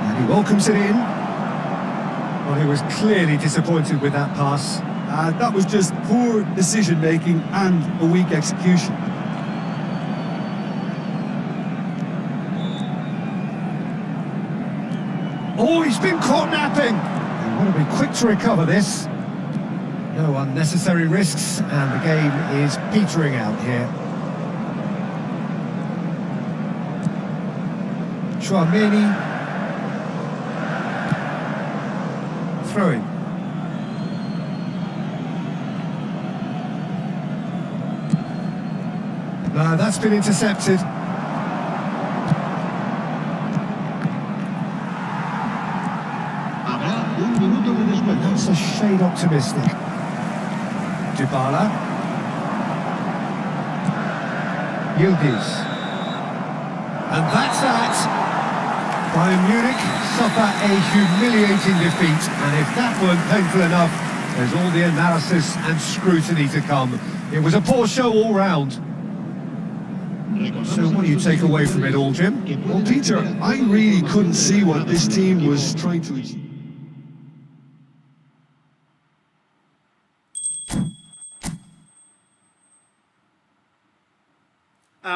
B: And he welcomes it in. Well, he was clearly disappointed with that pass.
C: That was just poor decision-making and a weak execution.
B: Oh, he's been caught napping. They want to be quick to recover this. No unnecessary risks, and the game is petering out here. Chouameni. Throw in. That's been intercepted. That's a shade optimistic. Dybala. Yildiz. And that's that. Bayern Munich suffer a humiliating defeat, and if that weren't painful enough, there's all the analysis and scrutiny to come. It was a poor show all round. So what do you take away from it all, Jim?
C: Well, Peter, I really couldn't see what this team was trying to achieve.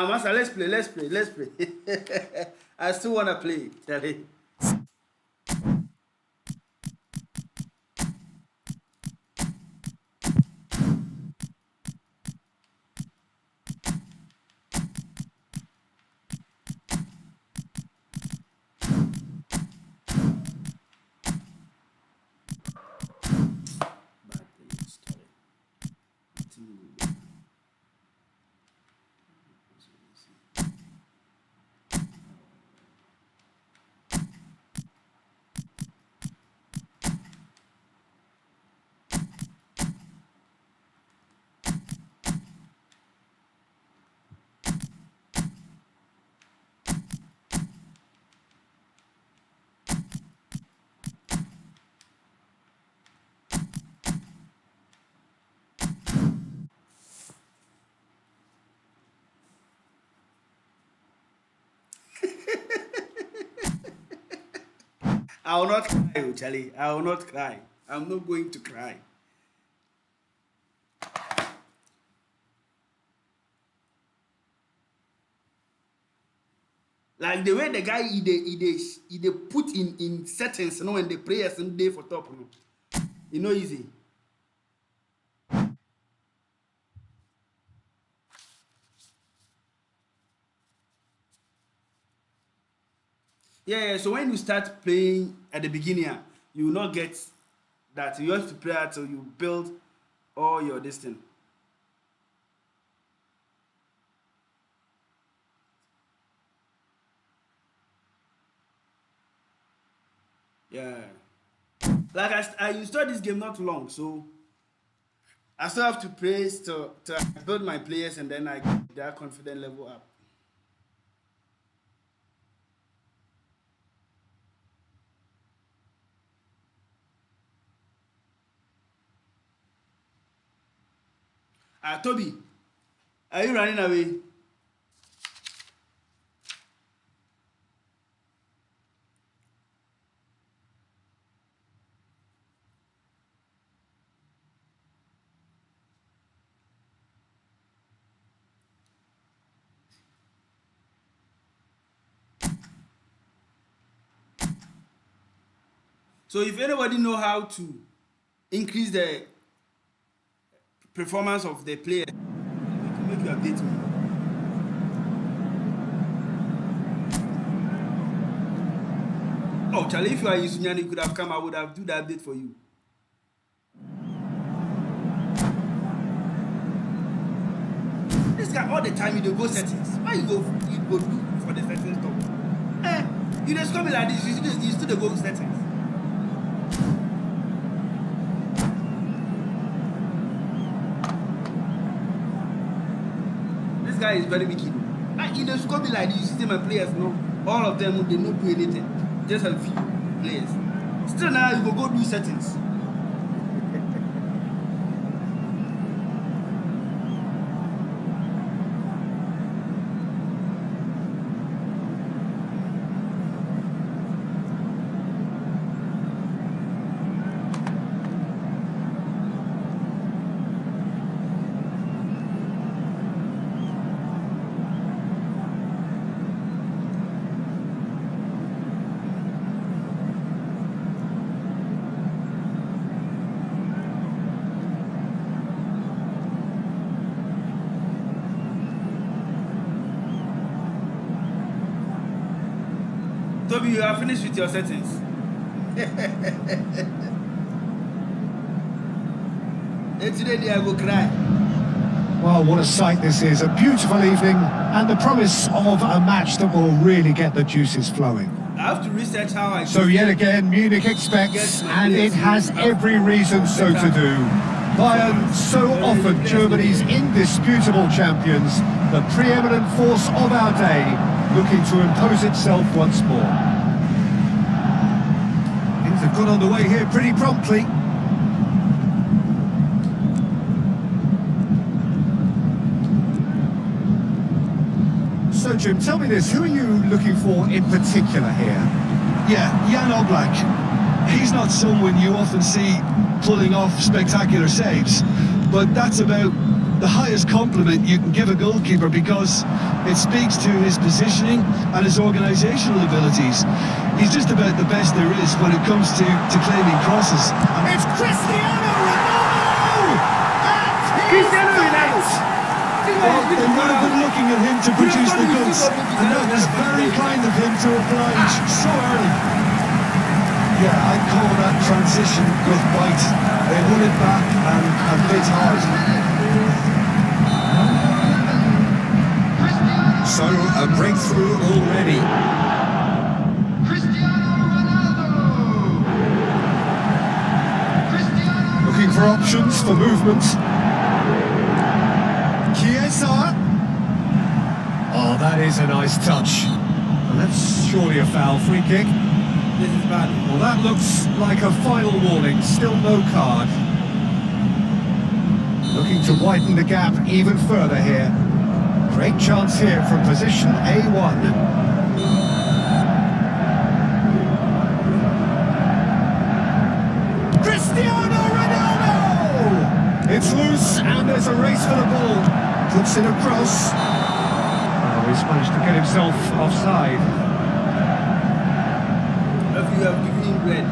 A: Master, let's play. I still want to play, Charlie. I will not cry, Charlie. I will not cry. I'm not going to cry. Like the way the guy he put in settings, you know, when the prayers and day for top, you know, easy. Yeah, so when you start playing at the beginning, you will not get that. You have to play until you build all your distance. Yeah. Like I installed this game not long, so I still have to play to build my players and then I get their confidence level up. Toby, are you running away? So if anybody know how to increase the performance of the player, make you update me. Oh, Charlie, if you are using you could have come, I would have do the update for you. This guy all the time you go settings. Why you go do for the settings top? You just come like this, you still go settings. This guy is very wicked. You just come like this, you see my players, no, all of them they not do anything. Just a few players. Still now you go do settings. Toby, you are finished with your settings. And today I go cry.
B: Well, what a sight this is. A beautiful evening and the promise of a match that will really get the juices flowing.
A: I have to research how I...
B: So yet again, Munich expects, and it has every reason so to do. Bayern, so often Germany's indisputable champions, the preeminent force of our day, looking to impose itself once more. Things have got underway here pretty promptly. So Jim, tell me this, who are you looking for in particular here?
C: Yeah, Jan Oblak. He's not someone you often see pulling off spectacular saves, but that's about the highest compliment you can give a goalkeeper, because it speaks to his positioning and his organisational abilities. He's just about the best there is when it comes to claiming crosses.
B: It's Cristiano Ronaldo! And
A: Cristiano Ronaldo.
C: Well, they would have been looking at him to produce the goods, and that was very kind of him to oblige so early. Yeah, I'd call that transition with bite. They won it back and bit hard.
B: So, a breakthrough already. Looking for options for movement. Chiesa. Oh, that is a nice touch. And that's surely a foul. Free kick.
A: This is bad.
B: Well, that looks like a final warning. Still no card. Looking to widen the gap even further here. Great chance here from position A1. Cristiano Ronaldo! It's loose and there's a race for the ball. Puts it across. Oh, he's managed to get himself offside.
A: If you have given him red,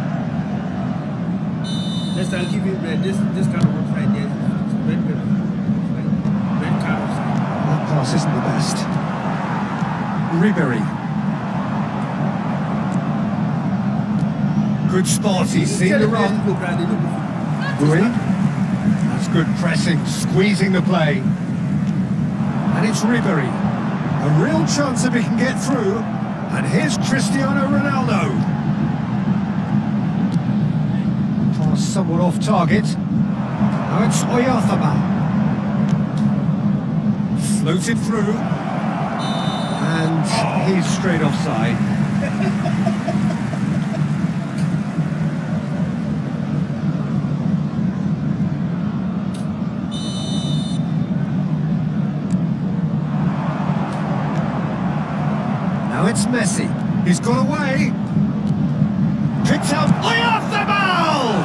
A: next time give him red. This kind of offside there is red card offside.
B: That pass isn't the best. Ribery. Good spot, he's seen the run. Green. That's good pressing, squeezing the play. And it's Ribery. A real chance if he can get through. And here's Cristiano Ronaldo. Pass somewhat off target. Now it's Oyarzabal. Floated through. And he's straight offside. Now it's Messi. He's got away. Picks out Oyarzabal!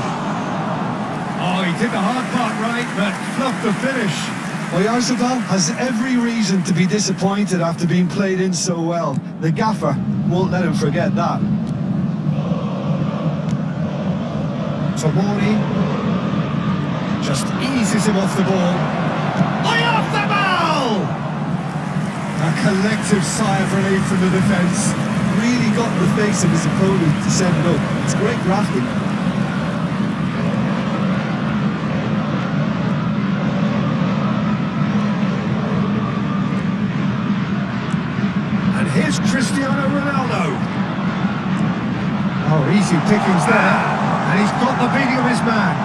B: Oh, he did the hard part right, but fluffed the finish.
C: Oyarzabal has every reason to be disappointed after being played in so well. The gaffer won't let him forget that.
B: Tomori just eases him off the ball. Oyarzabal! A collective sigh of relief from the defence.
C: Really got in the face of his opponent to set it up. It's great grafting.
B: And here's Cristiano Ronaldo. Oh, easy pickings there. And he's got the beating of his man.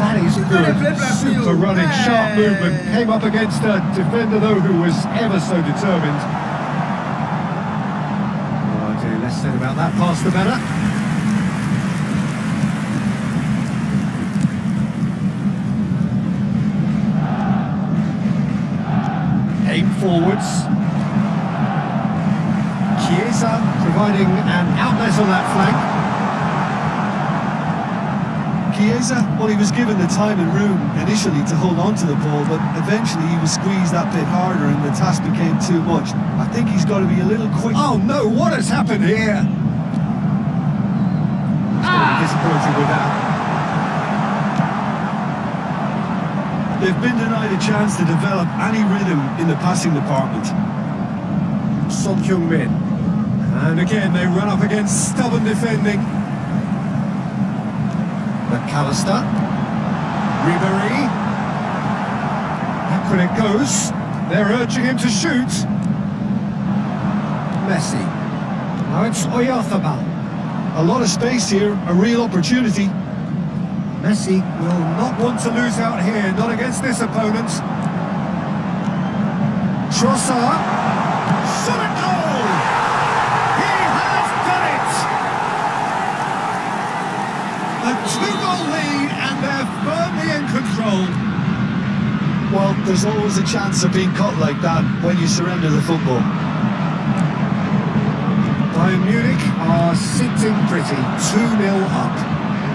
B: That is good. Super running, sharp movement. Came up against a defender, though, who was ever so determined. Oh dear, less said about that pass, the better. Aim forwards. Chiesa providing an outlet on that flank.
C: Chiesa, well, he was given the time and room initially to hold on to the ball, but eventually he was squeezed that bit harder and the task became too much. I think he's got to be a little quick.
B: Oh no, what has happened here? Disappointed with that.
C: They've been denied a chance to develop any rhythm in the passing department.
B: Son Heung-min. And again, they run up against stubborn defending. McAllister. Ribery. Back when it goes. They're urging him to shoot. Messi. Now it's Oyarzabal.
C: A lot of space here, a real opportunity.
B: Messi will not want to lose out here, not against this opponent. Trossard. Shot at goal! He has done it! A 2-goal lead and they're firmly in control.
C: Well, there's always a chance of being caught like that when you surrender the football.
B: are sitting pretty, 2-0 up.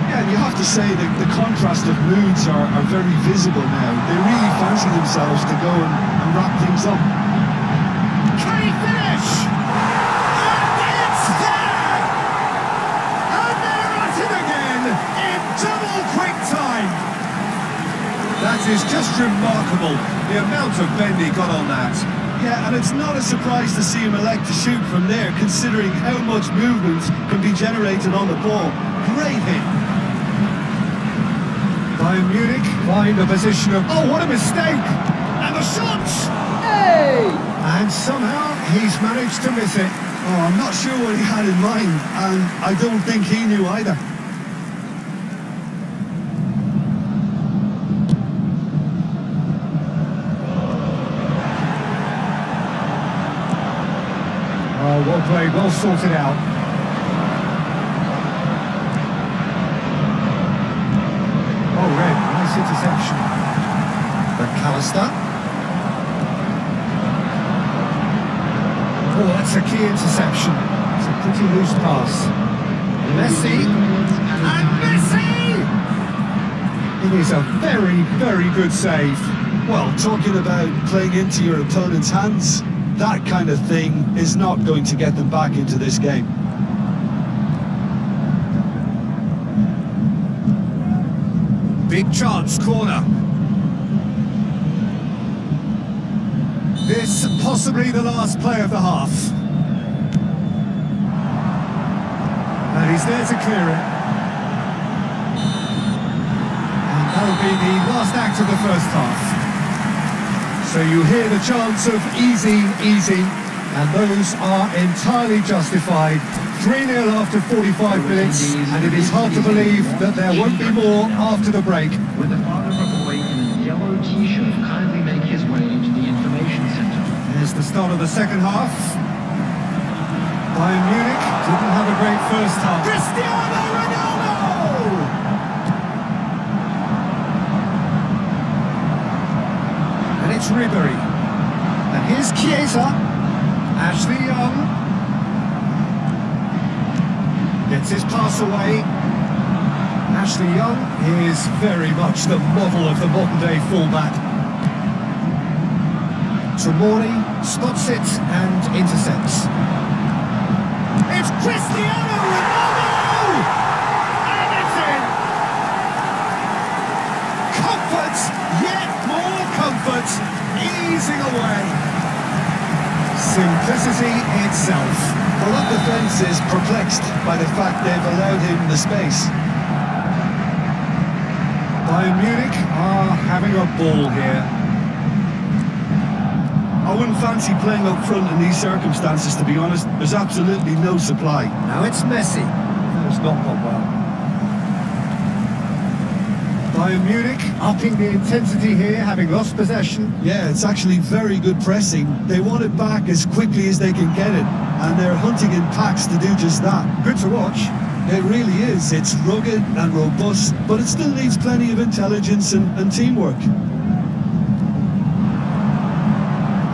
C: Yeah, and you have to say that the contrast of moods are very visible now. They really fancy themselves to go and wrap things up.
B: Can he finish? And it's there! And they're at it again in double quick time. That is just remarkable, the amount of bend he got on that.
C: Yeah, and it's not a surprise to see him elect to shoot from there, considering how much movement can be generated on the ball. Great hit.
B: Bayern Munich find a position of... Oh, what a mistake! And the shots! Hey! And somehow he's managed to miss it.
C: Oh, I'm not sure what he had in mind, and I don't think he knew either.
B: Oh, well played, well sorted out. Oh, Red, nice interception. McAllister. Oh, that's a key interception. It's a pretty loose pass. Messi. And Messi! It is a very, very good save.
C: Well, talking about playing into your opponent's hands, that kind of thing is not going to get them back into this game.
B: Big chance, corner. This possibly the last play of the half. And he's there to clear it. And that'll be the last act of the first half. So you hear the chants of easy, easy, and those are entirely justified. 3-0 after 45 minutes, and it is hard to believe that there won't be more after the break.
E: Would the father of a boy in a yellow t-shirt kindly make his way into the information center?
B: There's the start of the second half. Bayern Munich didn't have a great first half. Cristiano Ronaldo! And it's Ribery. And here's Chiesa. Ashley Young. Gets his pass away. Ashley Young is very much the model of the modern-day fullback. Tomori spots it and intercepts. It's Cristiano Ronaldo! And it's in! Comfort, yet more comfort, easing away. Simplicity itself.
C: Well, that defence is perplexed by the fact they've allowed him the space.
B: Bayern Munich are having a ball here.
C: I wouldn't fancy playing up front in these circumstances, to be honest. There's absolutely no supply.
B: Now it's Messi. That's not gone well. Bayern Munich upping the intensity here, having lost possession.
C: Yeah, it's actually very good pressing. They want it back as quickly as they can get it, and they're hunting in packs to do just that.
B: Good to watch.
C: It really is. It's rugged and robust, but it still needs plenty of intelligence and teamwork.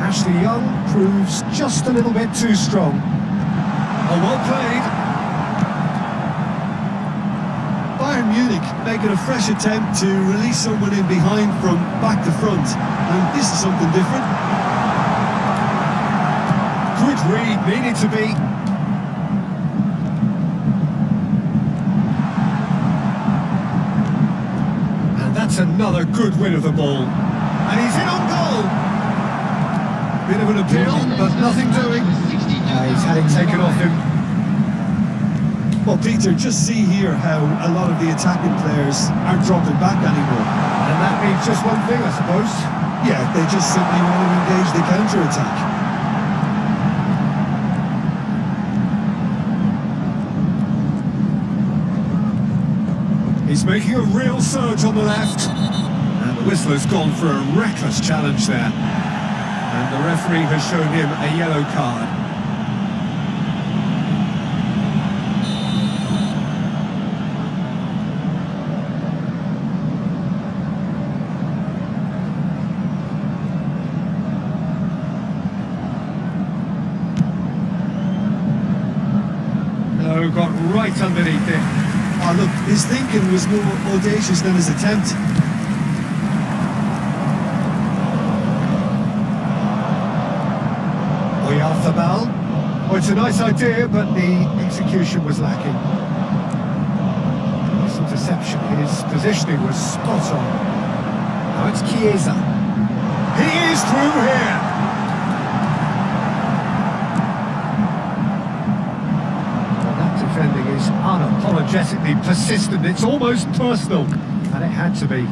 B: Ashley Young proves just a little bit too strong. Oh, well played.
C: Bayern Munich making a fresh attempt to release someone in behind from back to front, and this is something different.
B: Good read, needed to be. And that's another good win of the ball. And he's in on goal. Bit of an appeal, but nothing doing. He's had it taken off him.
C: Well, Peter, just see here how a lot of the attacking players aren't dropping back anymore.
B: And that means just one thing, I suppose.
C: Yeah, they just simply want to engage the counter-attack.
B: He's making a real surge on the left. And the whistler's gone for a reckless challenge there. And the referee has shown him a yellow card. No, Cristiano got right underneath it.
C: Oh, look, his thinking was more audacious than his attempt.
B: eFootball. Well, it's a nice idea, but the execution was lacking. His interception, his positioning was spot on. Now it's Chiesa. He is through here. Well, that defending is unapologetically persistent. It's almost personal, and it had to be.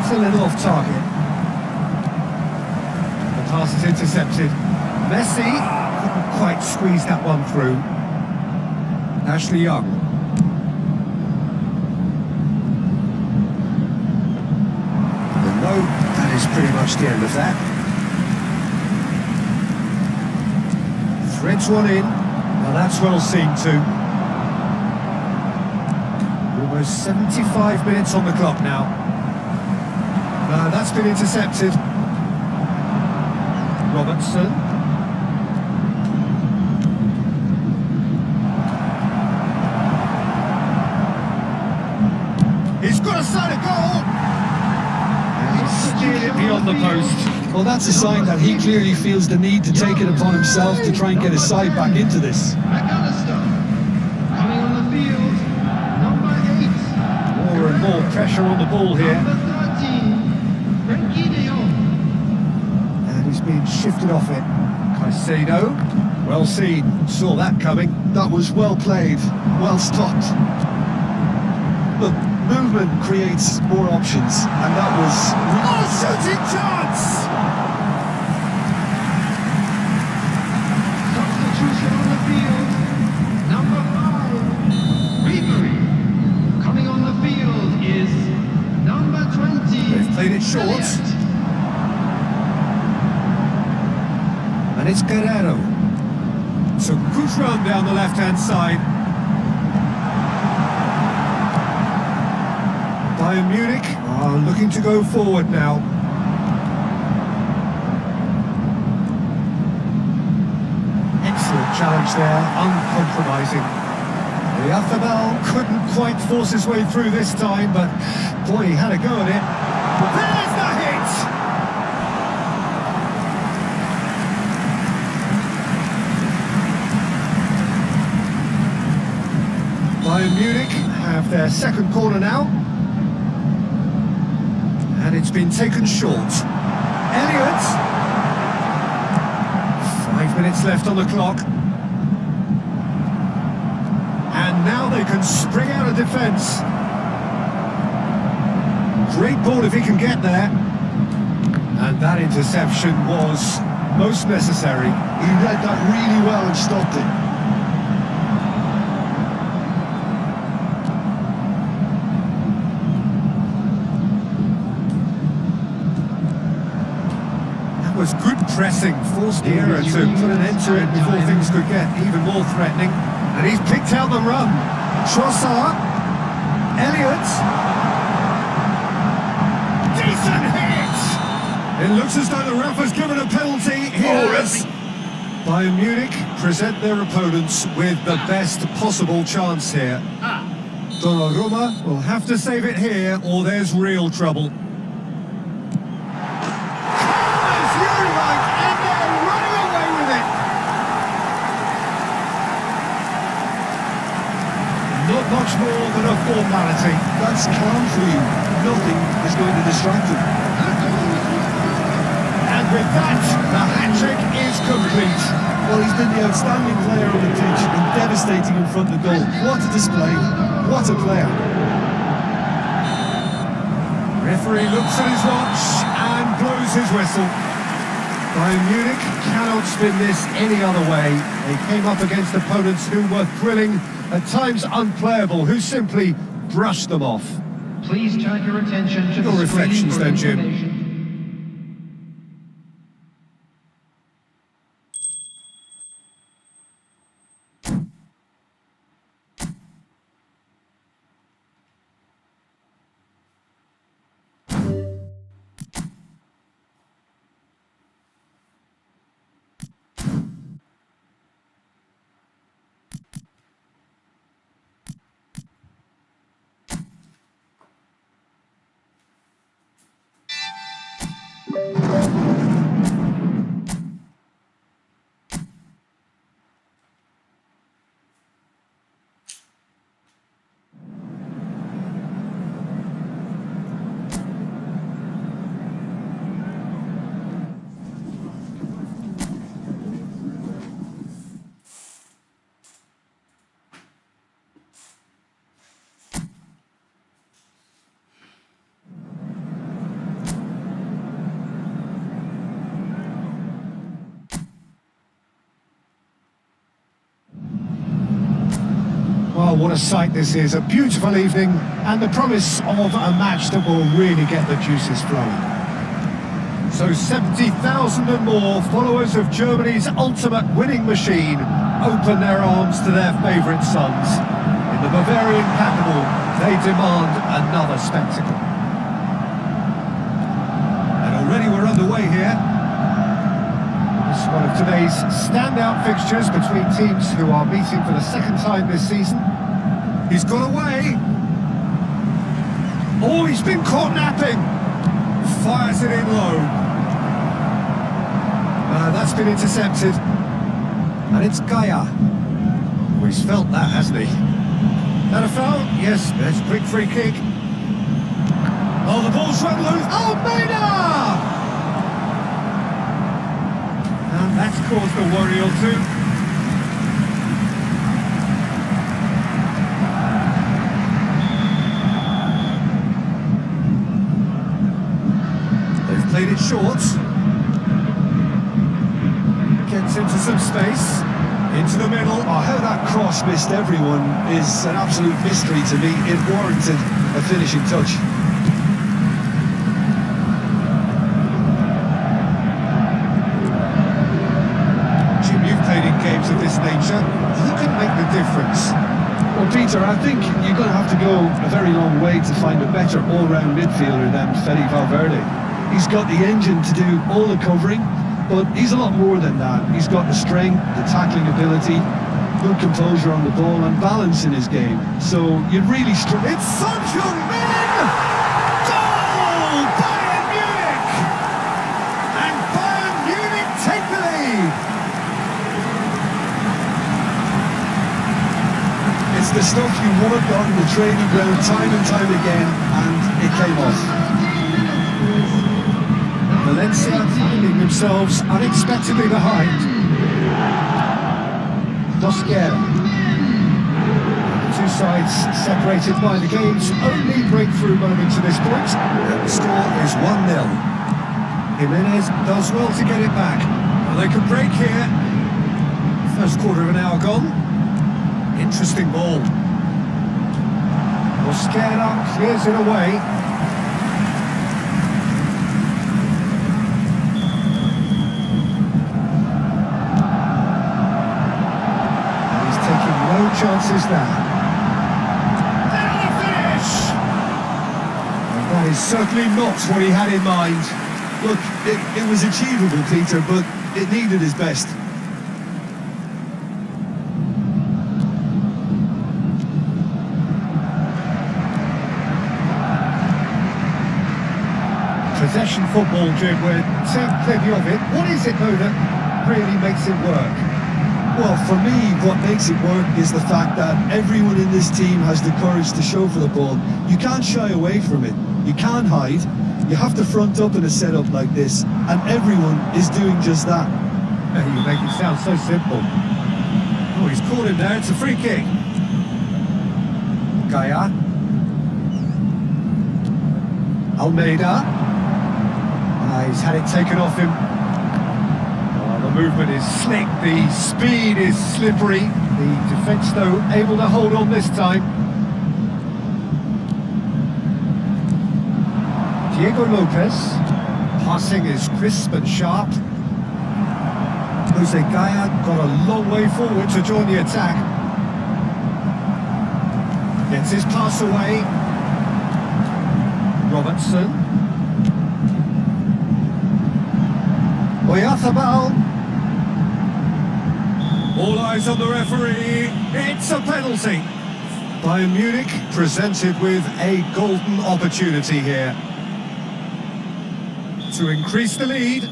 B: It's a little off target. Pass is intercepted. Messi couldn't quite squeeze that one through. Ashley Young. No, that is pretty much the end of that. Threads one in. Well, that's well seen too. Almost 75 minutes on the clock now. That's been intercepted. Robertson. He's got a sight of goal! And he's steered it beyond the post.
C: Well, that's a sign that he clearly feels the need to take it upon himself to try and get his side back into this.
D: McAllister. Coming on the field, number 8.
B: More and more pressure on the ball here.
D: Number 13, Frankie de Jong.
B: He's being shifted off it. Caicedo, well seen, saw that coming.
C: That was well played, well stopped. Look, movement creates more options, and that was...
B: Oh, shooting chance!
D: Substitution on the field, number 5, Ribery. Coming on the field is number 20.
B: They've played it short.
D: Elliott.
B: And it's Guerrero. So good run down the left-hand side. Bayern Munich are looking to go forward now. Excellent challenge there, uncompromising. eFootball couldn't quite force his way through this time, but boy, he had a go at it. There's the hit! Bayern Munich have their second corner now. And it's been taken short. Elliott. 5 minutes left on the clock. And now they can spring out of defence. Great ball if he can get there. And that interception was most necessary.
C: He read that really well and stopped it.
B: Was good pressing, forced the error to put an end to it before things could get even more threatening. And he's picked out the run. Trossard, Elliott. Decent hit! It looks as though the ref has given a penalty. He has. Bayern Munich present their opponents with the best possible chance here. Donnarumma will have to save it here or there's real trouble. Not much more than a formality.
C: That's calm for you. Nothing is going to distract him.
B: And with that, the hat-trick is complete.
C: Well, he's been the outstanding player on the pitch and devastating in front of goal. What a display. What a player.
B: Referee looks at his watch and blows his whistle. Bayern Munich cannot spin this any other way. They came up against opponents who were thrilling, at times unplayable, who simply brushed them off.
E: Please turn your attention to
B: Your
E: the
B: reflections
E: screen for
B: then, Jim.
E: information.
B: Well, what a sight this is. A beautiful evening and the promise of a match that will really get the juices flowing. So 70,000 and more followers of Germany's ultimate winning machine open their arms to their favourite sons. In the Bavarian capital, they demand another spectacle. And already we're underway here. It's one of today's standout fixtures between teams who are meeting for the second time this season. He's got away. Oh, he's been caught napping. Fires it in low. That's been intercepted. And it's Gaia. Oh, he's felt that, hasn't he? That a foul? Yes, there's a quick free kick. Oh, the ball's run loose. Almeida! And that's caused a worry or two. They've played it short. Gets into some space. Into the middle.
C: Oh, how that cross missed everyone is an absolute mystery to me. It warranted a finishing touch.
B: Jim, you've played in games of this nature. Who can make the difference?
C: Well, Peter, I think you're going to have to go a very long way to find a better all-round midfielder than Fede Valverde. He's got the engine to do all the covering, but he's a lot more than that. He's got the strength, the tackling ability, good composure on the ball and balance in his game. So you'd really struggle.
B: It's Son Heung-min! Goal! Bayern Munich! And Bayern Munich take the lead!
C: It's the stuff you work on the training ground time and time again, and it came off.
B: Valencia finding themselves unexpectedly behind. Mosquera. The two sides separated by the game's only breakthrough moment to this point. And the score is 1-0. Jimenez does well to get it back. Well, they could break here. First quarter of an hour gone. Interesting ball. Mosquera clears it away. No chances now. And the finish! And that is certainly not what he had in mind.
C: Look, it was achievable, Peter, but it needed his best.
B: Possession football, Jim, we're so plenty of it. What is it, though, that really makes it work?
C: Well, for me, what makes it work is the fact that everyone in this team has the courage to show for the ball. You can't shy away from it. You can't hide. You have to front up in a setup like this, and everyone is doing just that.
B: You make it sound so simple. Oh, he's caught him there. It's a free kick. Gaia. Almeida. He's had it taken off him. The movement is slick, the speed is slippery. The defence, though, able to hold on this time. Diego Lopez. Passing is crisp and sharp. Jose Gaia got a long way forward to join the attack. Gets his pass away. Robertson. Oyarzabal. All eyes on the referee. It's a penalty. Bayern Munich presented with a golden opportunity here to increase the lead. He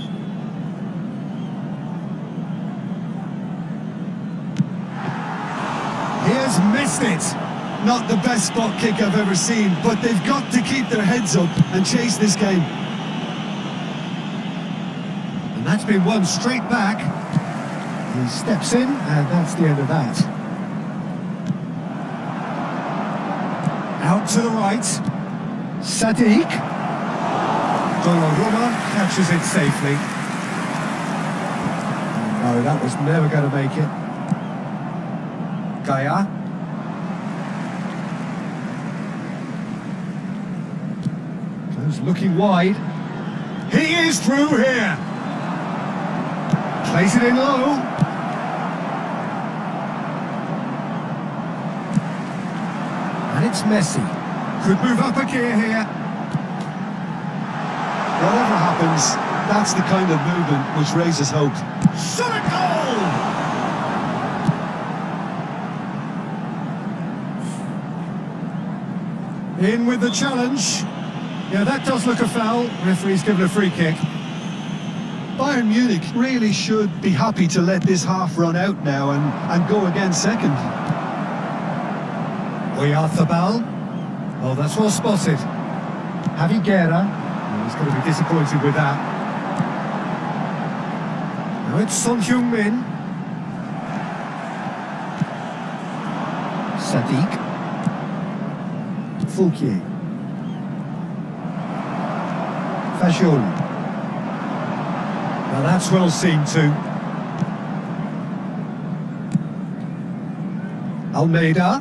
B: has missed it.
C: Not the best spot kick I've ever seen, but they've got to keep their heads up and chase this game.
B: And that's been won straight back. He steps in, and that's the end of that. Out to the right. Sadiq. Donnarumma catches it safely. No, that was never going to make it. Gaia. He's looking wide. He is through here. Plays it in low. And it's Messi. Could move up a gear here.
C: Whatever happens, that's the kind of movement which raises hope.
B: Shot a goal! In with the challenge. Yeah, that does look a foul. Referee's given a free kick.
C: Bayern Munich really should be happy to let this half run out now and go again second.
B: Oyarzabal. Oh, that's well spotted. Javi Guerra. He's going to be disappointed with that. Now it's Son Heung-min. Sadiq. Fouquier. Fagioli. Well, that's well seen too. Almeida.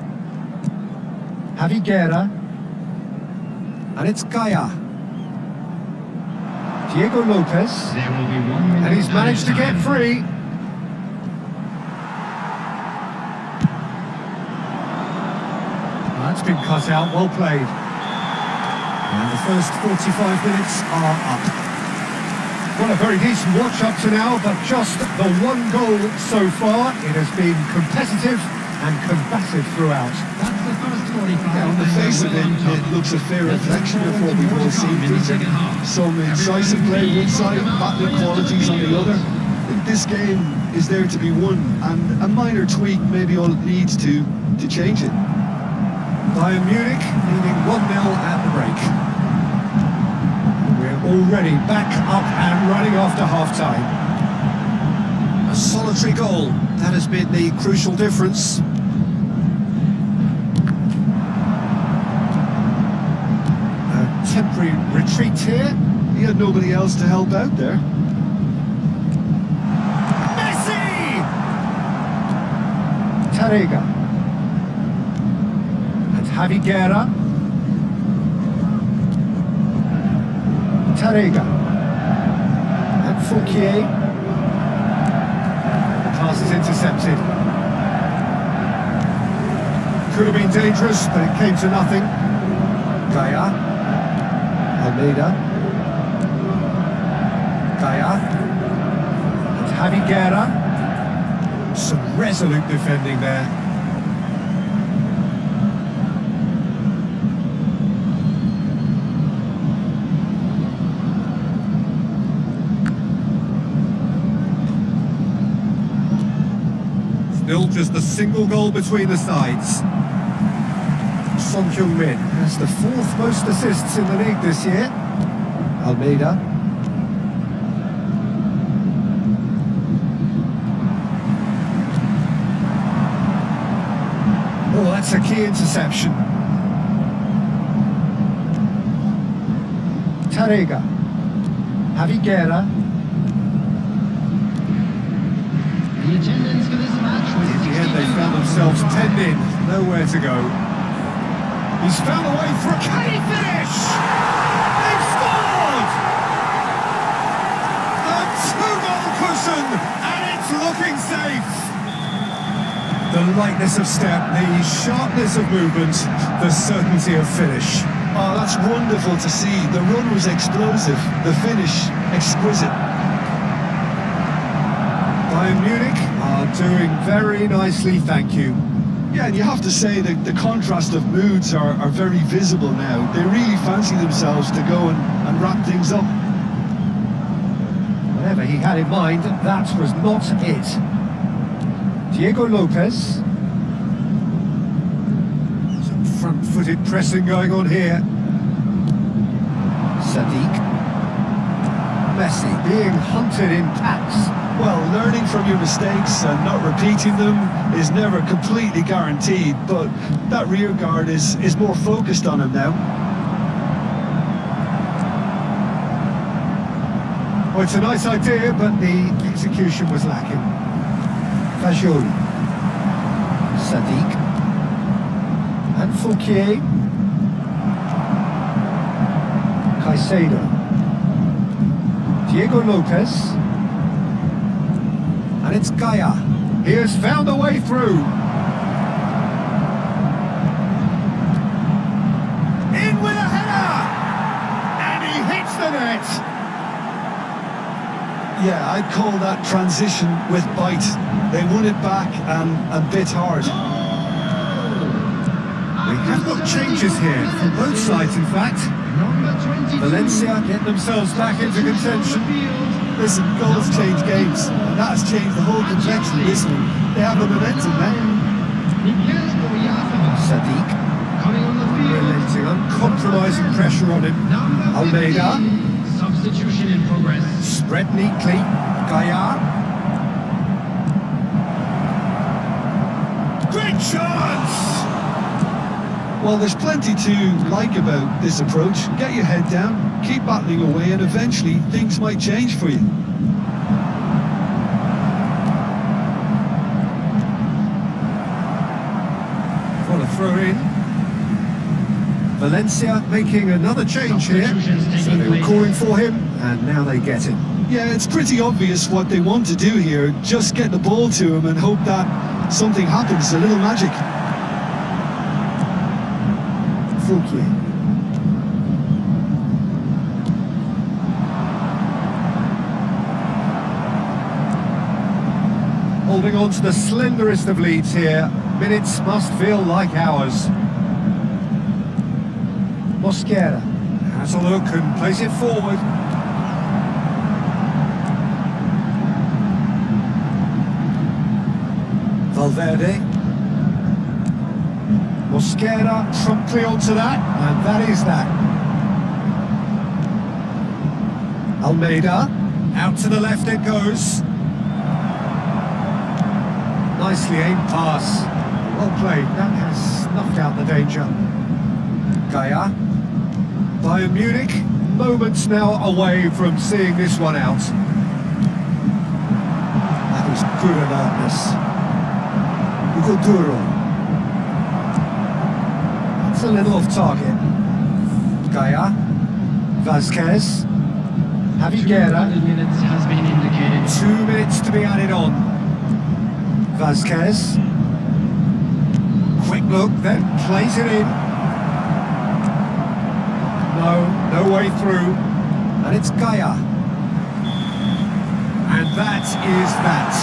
B: Javi Guerra. And it's Kaya. Diego Lopez.
E: There will be 1 minute.
B: And he's managed to get free. That's been cut out, well played. And the first 45 minutes are up. Well, a very decent watch up to now, but just the one goal so far. It has been competitive and combative throughout.
E: That's the first 45.
C: On the face of it, it looks a fair reflection of what we've all seen in the second half. Some incisive play one side, battling qualities on the other. I think this game is there to be won, and a minor tweak maybe all it needs to change it.
B: Bayern Munich leading 1-0 at the break. We're already back up and running after half-time. A solitary goal. That has been the crucial difference. A temporary retreat here.
C: He had nobody else to help out there.
B: Messi! Tarega. Javi Guerra. Tarega. And Fouquier. The pass is intercepted. Could have been dangerous, but it came to nothing. Gaya. Almeida. Gaya. And Javi Guerra. Some resolute defending there. Still just a single goal between the sides. Son Heung-min has the 4th most assists in the league this year. Almeida. Oh, that's a key interception. Tarega. Javi Guerra.
E: The attendance for this match was
B: In the end, they found themselves penned in, nowhere to go. He's found a way for a canny finish! They've scored! A 2-goal cushion, and it's looking safe! The lightness of step, the sharpness of movement, the certainty of finish.
C: Oh, that's wonderful to see. The run was explosive, the finish exquisite.
B: Bayern Munich are doing very nicely, thank you.
C: Yeah, and you have to say that the contrast of moods are very visible now. They really fancy themselves to go and wrap things up.
B: Whatever he had in mind, that was not it. Diego Lopez. Some front-footed pressing going on here. Sadiq. Messi being hunted in packs.
C: Well, learning from your mistakes and not repeating them is never completely guaranteed, but that rear guard is more focused on him now.
B: Well, it's a nice idea, but the execution was lacking. Fagioli. Sadiq. And Fouquier. Caicedo. Diego Lopez. And it's Gaia. He has found a way through. In with a header! And he hits the net!
C: Yeah, I'd call that transition with bite. They won it back and bit hard.
B: We have got changes here, from both sides in fact. Valencia get themselves back into contention.
C: Listen, goals change games, and that has changed the whole complexion of this one. They have a momentum now.
B: Sadiq. Relenting, uncompromising pressure on him. Almeida.
E: Substitution in progress.
B: Spread neatly. Gaia. Great chance!
C: Well, there's plenty to like about this approach. Get your head down, keep battling away, and eventually things might change for you.
B: For a throw in. Valencia making another change here. So they were calling for him, and now they get him.
C: Yeah, it's pretty obvious what they want to do here. Just get the ball to him and hope that something happens, a little magic.
B: Fouquier. Holding on to the slenderest of leads here. Minutes must feel like hours. Mosquera has a look and plays it forward. Valverde. Mosquera promptly onto that, and that is that. Almeida, out to the left it goes. Nicely aimed pass. Well played, that has snuffed out the danger. Gaia. Bayern Munich, moments now away from seeing this one out. That was good alertness. Hugo Duro. A little off target. Gaia, Vasquez, Javi Guerra.
E: 200 minutes has been indicated.
B: 2 minutes to be added on. Vasquez, quick look, then plays it in. No way through, and it's Gaia. And that is that.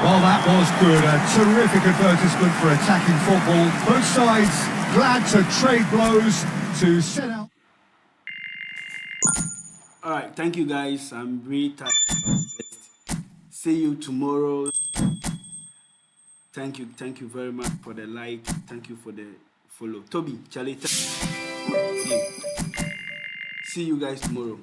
B: Well, that was good. A terrific advertisement for attacking football. Both sides glad to trade blows to set out.
A: All right, thank you guys. I'm really tired. See you tomorrow. Thank you very much for the like. Thank you for the follow. Toby, Charlie. See you guys tomorrow.